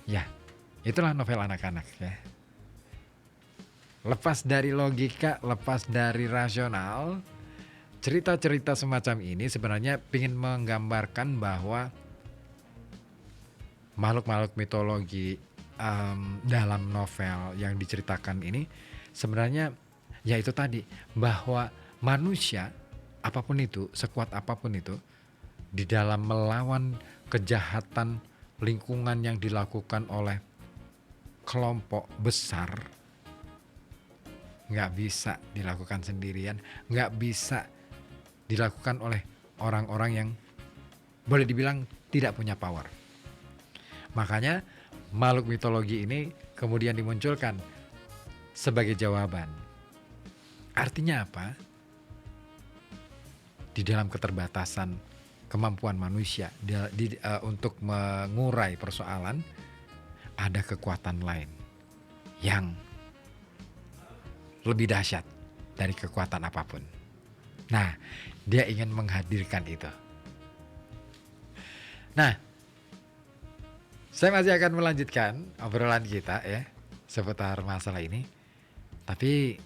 Ya, itulah novel anak-anak ya. Lepas dari logika, lepas dari rasional, cerita-cerita semacam ini sebenarnya ingin menggambarkan bahwa makhluk-makhluk mitologi dalam novel yang diceritakan ini sebenarnya ya itu tadi, bahwa manusia apapun itu, sekuat apapun itu, di dalam melawan kejahatan lingkungan yang dilakukan oleh kelompok besar, nggak bisa dilakukan sendirian, nggak bisa dilakukan oleh orang-orang yang boleh dibilang tidak punya power. Makanya makhluk mitologi ini kemudian dimunculkan sebagai jawaban. Artinya apa? Di dalam keterbatasan kemampuan manusia untuk mengurai persoalan, ada kekuatan lain yang lebih dahsyat dari kekuatan apapun. Nah, dia ingin menghadirkan itu. Nah, saya masih akan melanjutkan obrolan kita ya seputar masalah ini. Tapi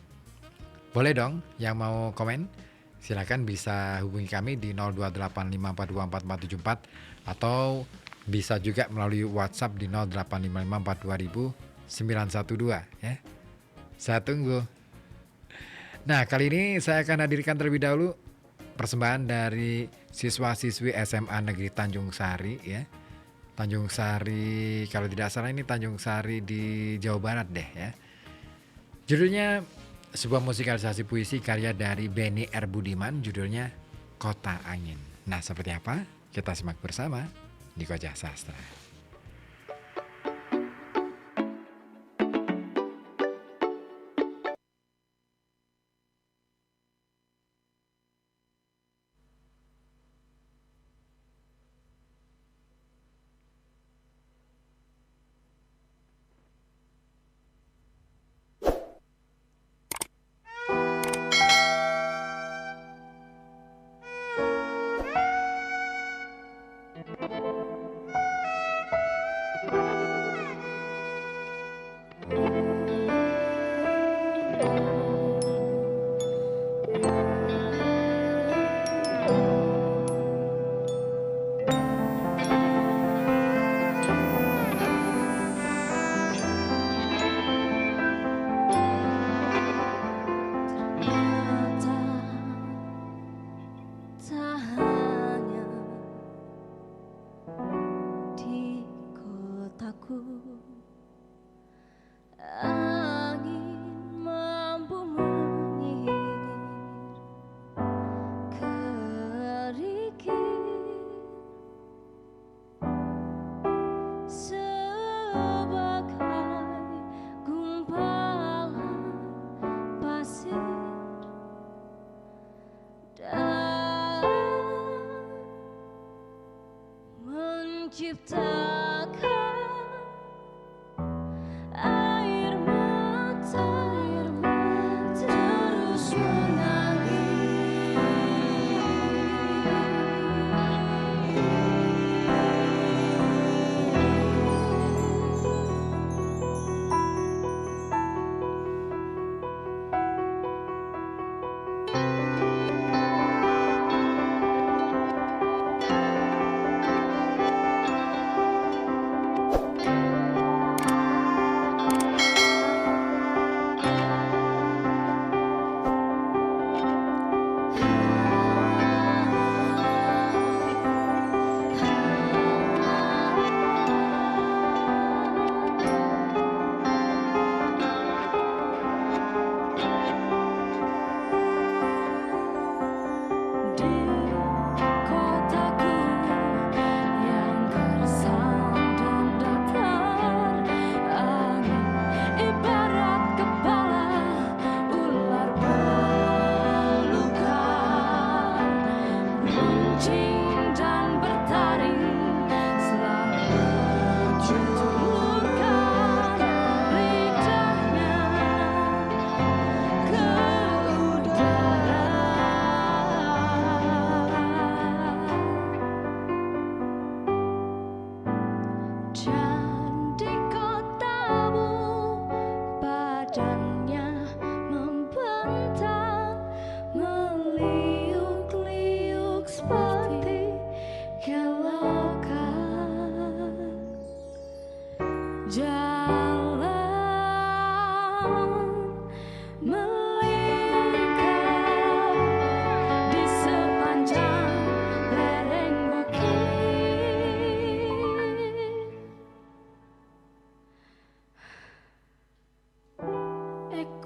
boleh dong yang mau komen, silakan bisa hubungi kami di 0285424474 atau bisa juga melalui WhatsApp di 0855420912 ya. Saya tunggu. Nah, kali ini saya akan hadirkan terlebih dahulu persembahan dari siswa-siswi SMA Negeri Tanjung Sari ya. Tanjung Sari, kalau tidak salah ini Tanjung Sari di Jawa Barat deh ya. Judulnya sebuah musikalisasi puisi karya dari Benny R. Budiman, judulnya Kota Angin. Nah, seperti apa? Kita simak bersama di Kojah Sastra. ciptakan air mata terus mengalir.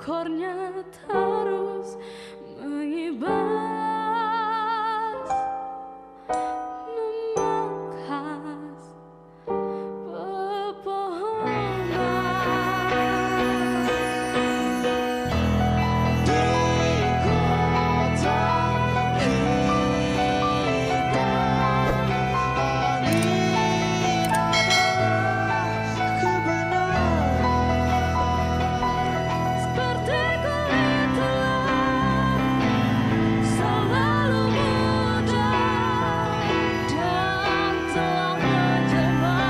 Ekornya terus mengibas, memangkas pepohonan di kota kita. Angin adalah kebenaran, seperti kulit ular, selalu muda dan telah menjelma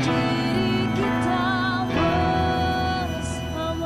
diri kita bersama.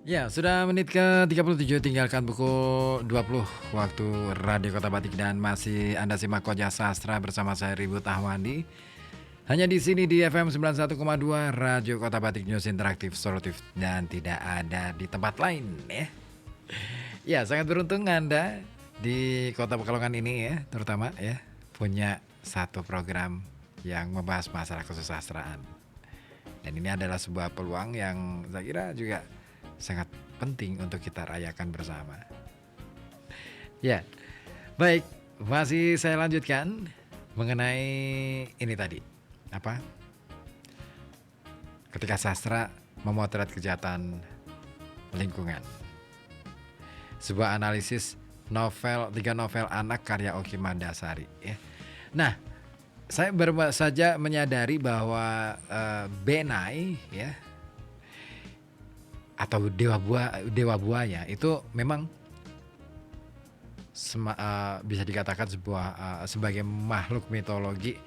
Ya, sudah menit ke-37, tinggalkan pukul 20 waktu Radio Kota Batik dan masih Anda simak Koja Sastra bersama saya Ribut Ahwandi. Hanya di sini di FM 91,2 Radio Kota Batik, news interaktif, solutif dan tidak ada di tempat lain ya. Ya, sangat beruntung Anda di Kota Pekalongan ini ya, terutama ya, punya satu program yang membahas masalah kesusastraan. Dan ini adalah sebuah peluang yang saya kira juga sangat penting untuk kita rayakan bersama. Ya, baik, masih saya lanjutkan mengenai ini tadi, apa? Ketika sastra memotret kejahatan lingkungan. Sebuah analisis novel, 3 novel anak karya Oki Mandasari. Ya. Nah, saya baru saja menyadari bahwa Benai ya, atau dewa buaya itu memang bisa dikatakan sebagai makhluk mitologi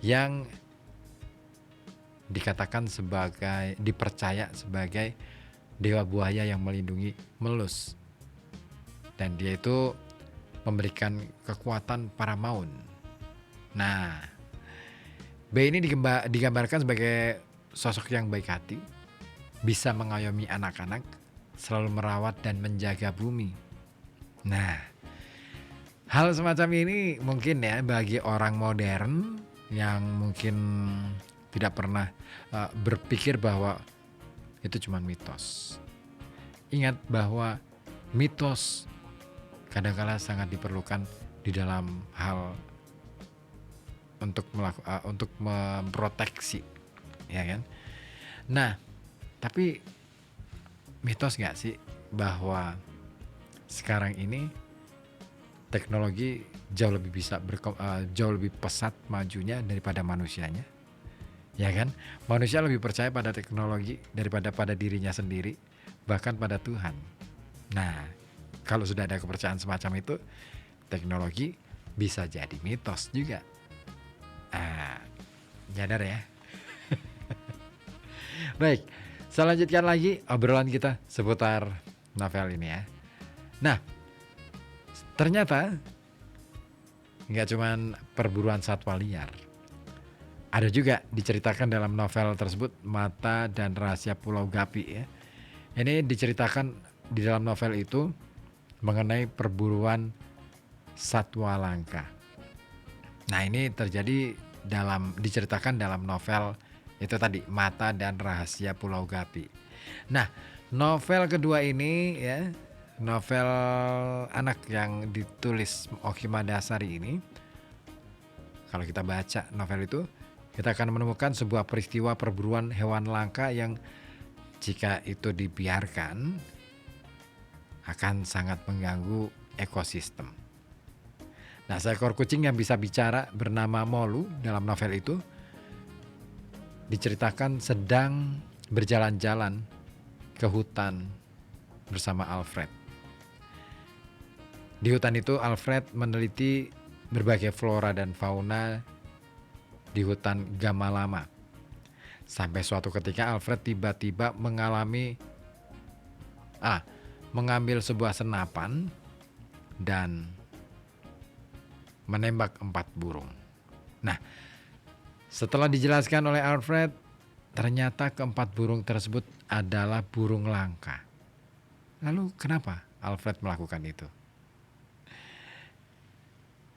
yang dikatakan dipercaya sebagai dewa buaya yang melindungi Melus. Dan dia itu memberikan kekuatan Paramaun. Nah, B ini digambarkan sebagai sosok yang baik hati, bisa mengayomi anak-anak, selalu merawat dan menjaga bumi. Nah, hal semacam ini mungkin ya bagi orang modern yang mungkin tidak pernah berpikir bahwa itu cuma mitos. Ingat bahwa mitos kadang-kala sangat diperlukan di dalam hal untuk memproteksi, ya kan? Nah, tapi mitos nggak sih bahwa sekarang ini teknologi jauh lebih pesat majunya daripada manusianya, ya kan? Manusia lebih percaya pada teknologi daripada pada dirinya sendiri, bahkan pada Tuhan. Nah, kalau sudah ada kepercayaan semacam itu, teknologi bisa jadi mitos juga. Nyadar ya. Baik, saya lanjutkan lagi obrolan kita seputar novel ini ya. Nah, ternyata nggak cuman perburuan satwa liar. Ada juga diceritakan dalam novel tersebut Mata dan Rahasia Pulau Gapi ya. Ini diceritakan di dalam novel itu mengenai perburuan satwa langka. Nah, ini diceritakan dalam novel itu tadi Mata dan Rahasia Pulau Gapi. Nah, novel kedua ini ya, novel anak yang ditulis Oki Madasari ini, kalau kita baca novel itu, kita akan menemukan sebuah peristiwa perburuan hewan langka yang jika itu dibiarkan akan sangat mengganggu ekosistem. Nah, seekor kucing yang bisa bicara bernama Molu dalam novel itu diceritakan sedang berjalan-jalan ke hutan bersama Alfred. Di hutan itu Alfred meneliti berbagai flora dan fauna di hutan Gamalama. Sampai suatu ketika Alfred tiba-tiba mengambil sebuah senapan dan menembak 4 burung. Nah, setelah dijelaskan oleh Alfred, ternyata keempat burung tersebut adalah burung langka. Lalu kenapa Alfred melakukan itu?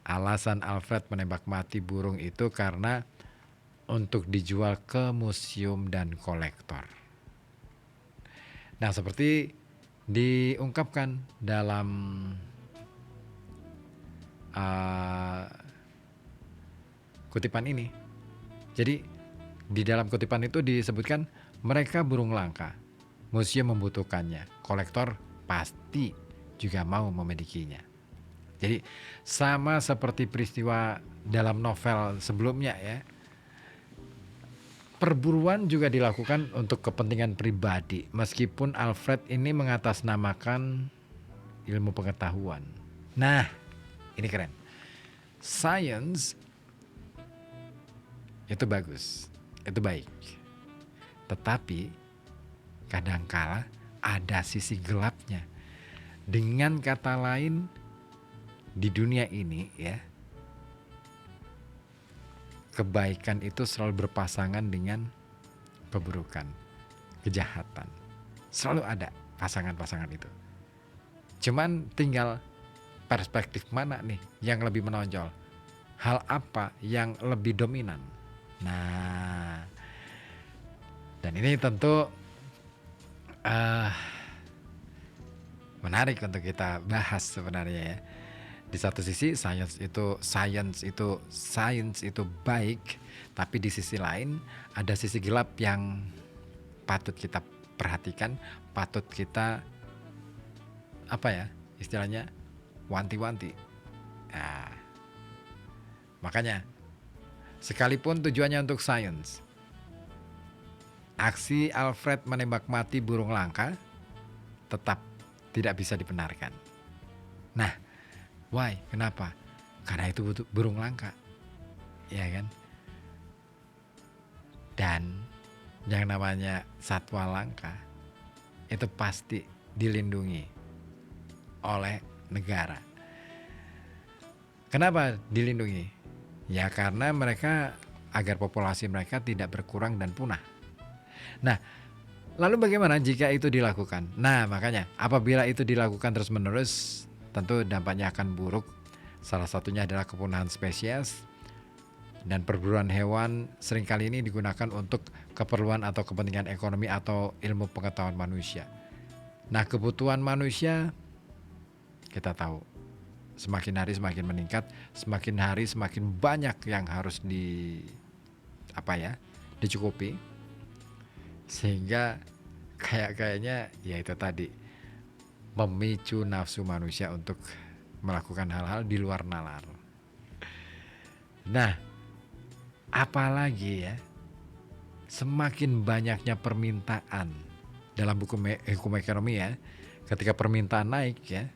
Alasan Alfred menembak mati burung itu karena untuk dijual ke museum dan kolektor. Nah, seperti diungkapkan dalam kutipan ini. Jadi di dalam kutipan itu disebutkan mereka burung langka, museum membutuhkannya, kolektor pasti juga mau memilikinya. Jadi sama seperti peristiwa dalam novel sebelumnya ya, perburuan juga dilakukan untuk kepentingan pribadi, meskipun Alfred ini mengatasnamakan ilmu pengetahuan. Nah, ini keren. Science itu bagus, itu baik. Tetapi kadangkala ada sisi gelapnya. Dengan kata lain, di dunia ini ya, kebaikan itu selalu berpasangan dengan keburukan, kejahatan. Selalu ada pasangan-pasangan itu. Cuman tinggal perspektif mana nih yang lebih menonjol? Hal apa yang lebih dominan? Nah, dan ini tentu menarik untuk kita bahas sebenarnya ya. Di satu sisi science itu baik, tapi di sisi lain ada sisi gelap yang patut kita perhatikan, patut kita istilahnya wanti-wanti. Nah, makanya sekalipun tujuannya untuk science, aksi Alfred menembak mati burung langka tetap tidak bisa dibenarkan. Nah, why? Kenapa? Karena itu burung langka, ya kan? Dan yang namanya satwa langka itu pasti dilindungi oleh negara. Kenapa dilindungi? Ya karena mereka agar populasi mereka tidak berkurang dan punah. Nah, lalu bagaimana jika itu dilakukan? Nah, makanya apabila itu dilakukan terus-menerus, tentu dampaknya akan buruk. Salah satunya adalah kepunahan spesies, dan perburuan hewan seringkali ini digunakan untuk keperluan atau kepentingan ekonomi atau ilmu pengetahuan manusia. Nah, kebutuhan manusia kita tahu semakin hari semakin meningkat, semakin hari semakin banyak yang harus dicukupi, sehingga kayaknya ya itu tadi memicu nafsu manusia untuk melakukan hal-hal di luar nalar. Nah, apalagi ya, semakin banyaknya permintaan dalam hukum ekonomi ya, ketika permintaan naik ya,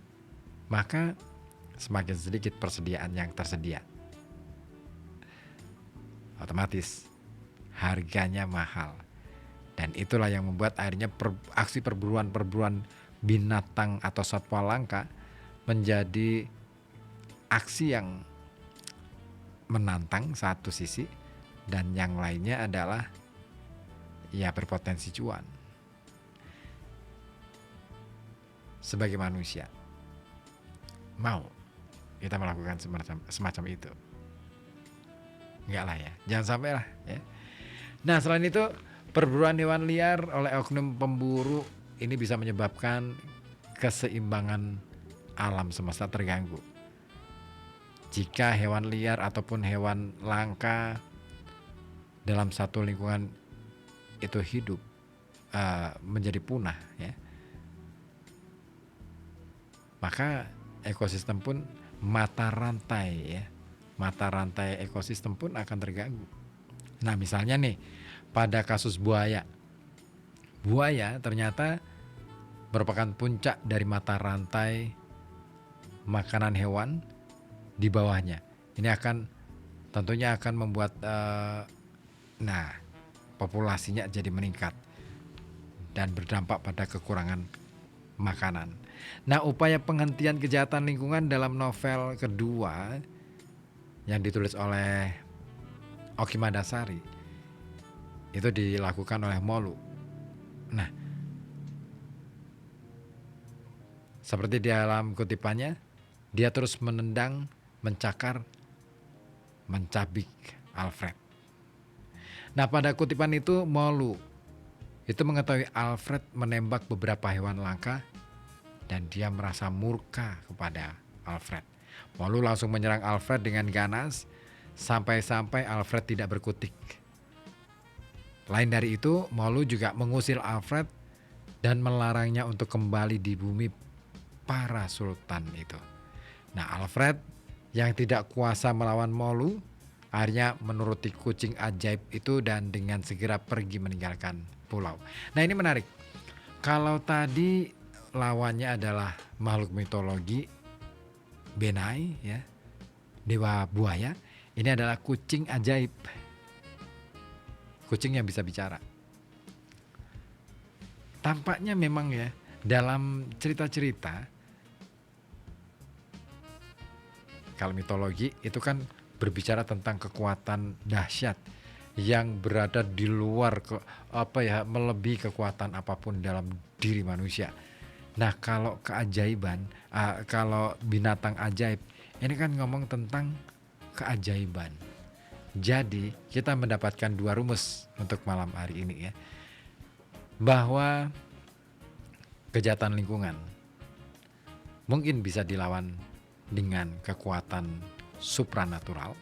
maka semakin sedikit persediaan yang tersedia. Otomatis harganya mahal. Dan itulah yang membuat akhirnya aksi perburuan binatang atau satwa langka menjadi aksi yang menantang satu sisi, dan yang lainnya adalah ya berpotensi cuan. Sebagai manusia, mau kita melakukan semacam itu? Enggak lah ya, jangan sampai lah ya. Nah, selain itu, perburuan hewan liar oleh oknum pemburu ini bisa menyebabkan keseimbangan alam semesta terganggu. Jika hewan liar ataupun hewan langka dalam satu lingkungan itu hidup menjadi punah ya, maka ekosistem pun mata rantai ekosistem pun akan terganggu. Nah, misalnya nih pada kasus buaya ternyata merupakan puncak dari mata rantai makanan hewan di bawahnya. Ini tentunya akan membuat populasinya jadi meningkat dan berdampak pada kekurangan makanan. Nah, upaya penghentian kejahatan lingkungan dalam novel kedua yang ditulis oleh Oki Madasari itu dilakukan oleh Molu. Nah, seperti di dalam kutipannya, dia terus menendang, mencakar, mencabik Alfred. Nah, pada kutipan itu Molu itu mengetahui Alfred menembak beberapa hewan langka dan dia merasa murka kepada Alfred. Molu langsung menyerang Alfred dengan ganas sampai-sampai Alfred tidak berkutik. Lain dari itu, Molu juga mengusir Alfred dan melarangnya untuk kembali di bumi para sultan itu. Nah, Alfred yang tidak kuasa melawan Molu akhirnya menuruti kucing ajaib itu dan dengan segera pergi meninggalkan pulau. Nah, ini menarik. Kalau tadi lawannya adalah makhluk mitologi Benai ya, dewa buaya, ini adalah kucing ajaib. Kucing yang bisa bicara. Tampaknya memang ya, dalam cerita-cerita kalau mitologi itu kan berbicara tentang kekuatan dahsyat yang berada di luar melebihi kekuatan apapun dalam diri manusia. Nah, kalau keajaiban, kalau binatang ajaib, ini kan ngomong tentang keajaiban. Jadi kita mendapatkan dua rumus untuk malam hari ini ya, bahwa kejahatan lingkungan mungkin bisa dilawan dengan kekuatan supranatural.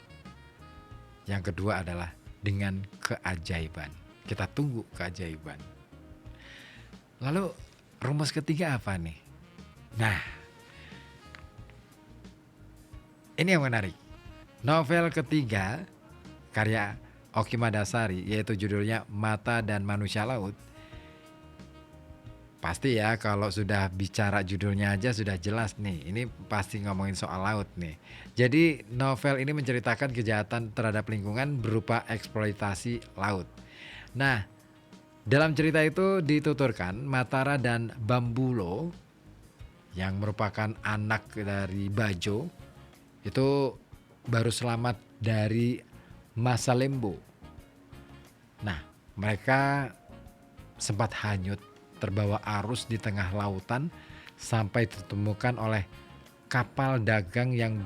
Yang kedua adalah dengan keajaiban. Kita tunggu keajaiban. Lalu rumus ketiga apa nih? Nah, ini yang menarik. Novel ketiga karya Oki Madasari, yaitu judulnya Mata dan Manusia Laut. Pasti ya, kalau sudah bicara judulnya aja sudah jelas nih. Ini pasti ngomongin soal laut nih. Jadi novel ini menceritakan kejahatan terhadap lingkungan berupa eksploitasi laut. Nah, dalam cerita itu dituturkan Matara dan Bambulo yang merupakan anak dari Bajo itu baru selamat dari masa lembo. Nah, mereka sempat hanyut terbawa arus di tengah lautan sampai ditemukan oleh kapal dagang yang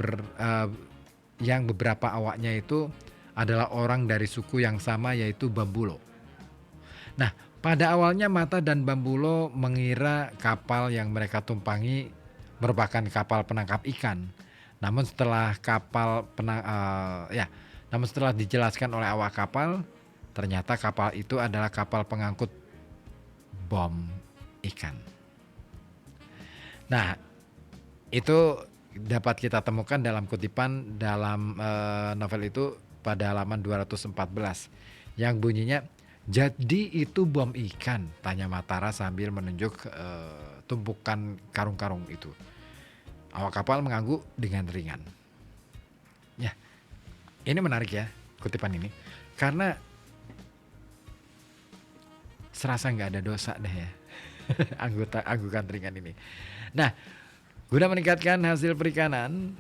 beberapa awaknya itu adalah orang dari suku yang sama yaitu Bambulo. Nah, pada awalnya Mata dan Bambulo mengira kapal yang mereka tumpangi merupakan kapal penangkap ikan. Namun setelah dijelaskan oleh awak kapal, ternyata kapal itu adalah kapal pengangkut bom ikan. Nah, itu dapat kita temukan dalam kutipan dalam novel itu pada halaman 214 yang bunyinya, "Jadi itu bom ikan?" tanya Matara sambil menunjuk tumpukan karung-karung itu. Awak kapal mengangguk dengan ringan. Ya, ini menarik ya kutipan ini, karena serasa nggak ada dosa deh ya anggukan ringan ini. Nah, guna meningkatkan hasil perikanan,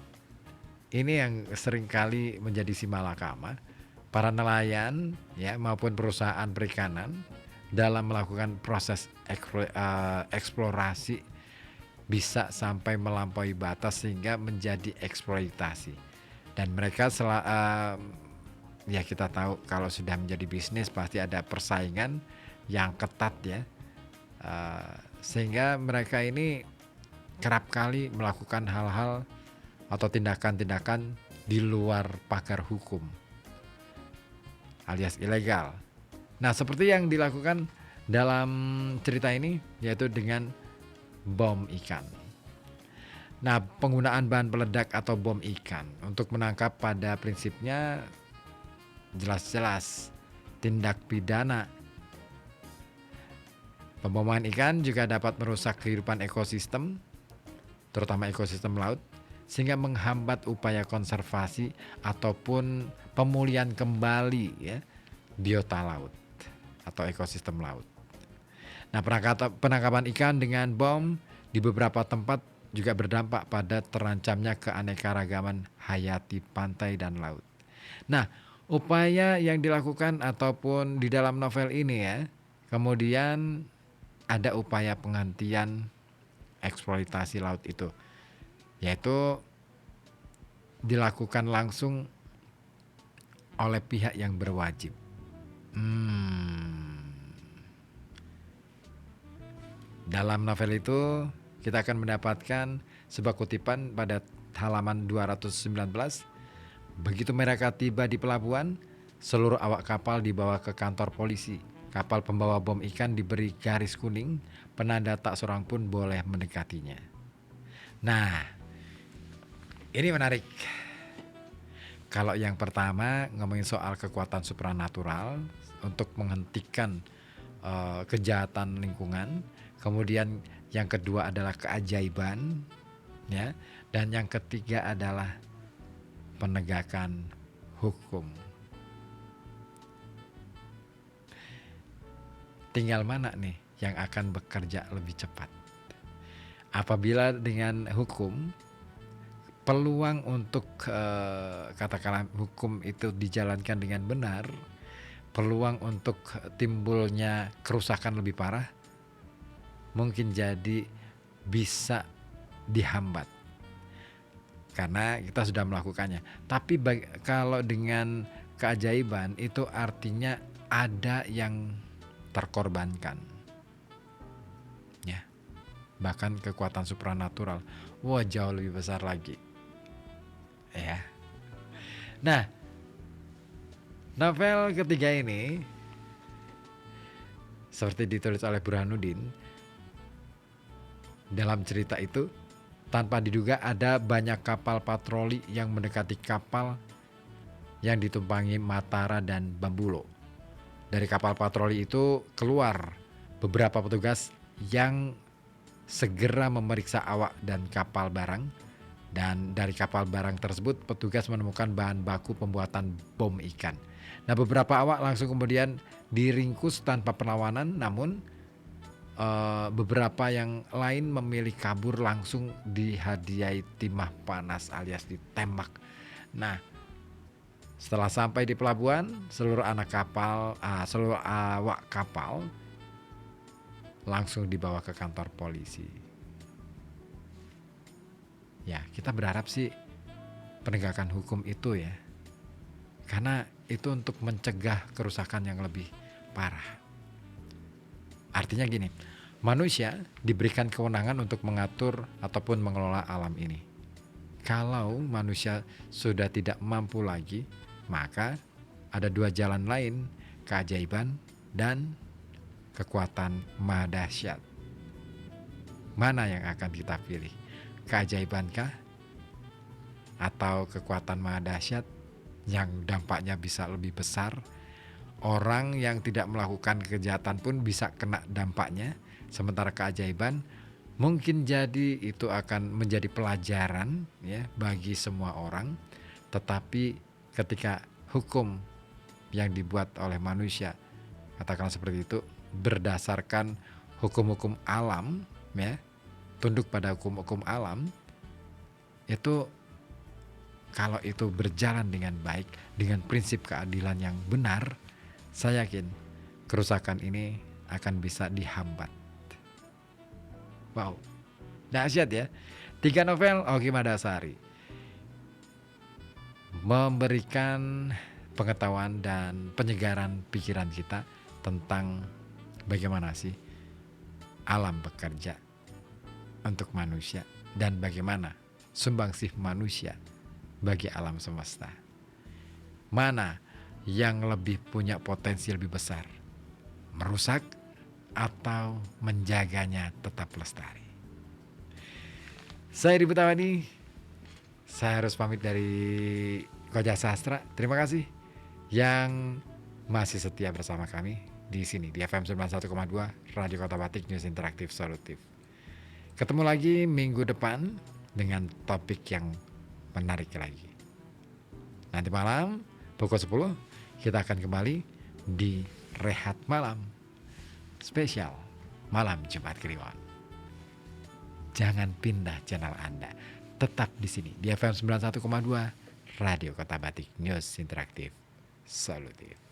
ini yang seringkali menjadi simalakama, para nelayan ya maupun perusahaan perikanan dalam melakukan proses eksplorasi bisa sampai melampaui batas sehingga menjadi eksploitasi. Dan mereka ya kita tahu kalau sudah menjadi bisnis pasti ada persaingan yang ketat ya, sehingga mereka ini kerap kali melakukan hal-hal atau tindakan-tindakan di luar pagar hukum alias ilegal. Nah, seperti yang dilakukan dalam cerita ini yaitu dengan bom ikan. Nah, penggunaan bahan peledak atau bom ikan untuk menangkap pada prinsipnya jelas-jelas tindak pidana. Pemboman ikan juga dapat merusak kehidupan ekosistem, terutama ekosistem laut, sehingga menghambat upaya konservasi ataupun pemulihan kembali ya biota laut atau ekosistem laut. Nah, penangkapan ikan dengan bom di beberapa tempat juga berdampak pada terancamnya keanekaragaman hayati pantai dan laut. Nah, upaya yang dilakukan ataupun di dalam novel ini ya, kemudian ada upaya penghentian eksploitasi laut itu, yaitu dilakukan langsung oleh pihak yang berwajib. Dalam novel itu kita akan mendapatkan sebuah kutipan pada halaman 219. Begitu mereka tiba di pelabuhan, seluruh awak kapal dibawa ke kantor polisi. Kapal pembawa bom ikan diberi garis kuning, penanda tak seorang pun boleh mendekatinya. Nah, ini menarik. Kalau yang pertama ngomongin soal kekuatan supranatural untuk menghentikan kejahatan lingkungan, kemudian yang kedua adalah keajaiban, ya, dan yang ketiga adalah penegakan hukum. Tinggal mana nih yang akan bekerja lebih cepat? Apabila dengan hukum, peluang untuk katakanlah hukum itu dijalankan dengan benar, peluang untuk timbulnya kerusakan lebih parah mungkin jadi bisa dihambat karena kita sudah melakukannya. Tapi kalau dengan keajaiban itu artinya ada yang terkorbankan, ya, bahkan kekuatan supranatural, wah jauh lebih besar lagi, ya. Nah, novel ketiga ini seperti ditulis oleh Burhanuddin, dalam cerita itu tanpa diduga ada banyak kapal patroli yang mendekati kapal yang ditumpangi Matara dan Bambulo. Dari kapal patroli itu keluar beberapa petugas yang segera memeriksa awak dan kapal barang Dan dari kapal barang tersebut petugas menemukan bahan baku pembuatan bom ikan. Nah, beberapa awak langsung kemudian diringkus tanpa perlawanan, namun beberapa yang lain memilih kabur langsung dihadiahi timah panas alias ditembak. Nah, setelah sampai di pelabuhan, seluruh awak kapal langsung dibawa ke kantor polisi. Ya, kita berharap sih penegakan hukum itu ya, karena itu untuk mencegah kerusakan yang lebih parah. Artinya gini, manusia diberikan kewenangan untuk mengatur ataupun mengelola alam ini. Kalau manusia sudah tidak mampu lagi, maka ada dua jalan lain, keajaiban dan kekuatan maha dahsyat. Mana yang akan kita pilih? Keajaibankah? Atau kekuatan maha dahsyat yang dampaknya bisa lebih besar? Orang yang tidak melakukan kejahatan pun bisa kena dampaknya. Sementara keajaiban mungkin jadi itu akan menjadi pelajaran ya bagi semua orang. Tetapi ketika hukum yang dibuat oleh manusia, katakan seperti itu, berdasarkan hukum-hukum alam ya, tunduk pada hukum-hukum alam, itu kalau itu berjalan dengan baik, dengan prinsip keadilan yang benar, saya yakin kerusakan ini akan bisa dihambat. Wow, dahsyat ya. 3 novel Ogi Madasari memberikan pengetahuan dan penyegaran pikiran kita tentang bagaimana sih alam bekerja untuk manusia dan bagaimana sumbangsih manusia bagi alam semesta. Mana yang lebih punya potensi lebih besar, merusak atau menjaganya tetap lestari. Saya Ribut Awani, saya harus pamit dari Koja Sastra. Terima kasih yang masih setia bersama kami di sini di FM 91,2 Radio Kota Batik News Interaktif Solutif. Ketemu lagi minggu depan dengan topik yang menarik lagi. Nanti malam pukul 10 kita akan kembali di Rehat Malam spesial Malam Jumat Kliwon. Jangan pindah channel Anda, tetap di sini di FM 91,2 Radio Kota Batik News Interaktif Solutif.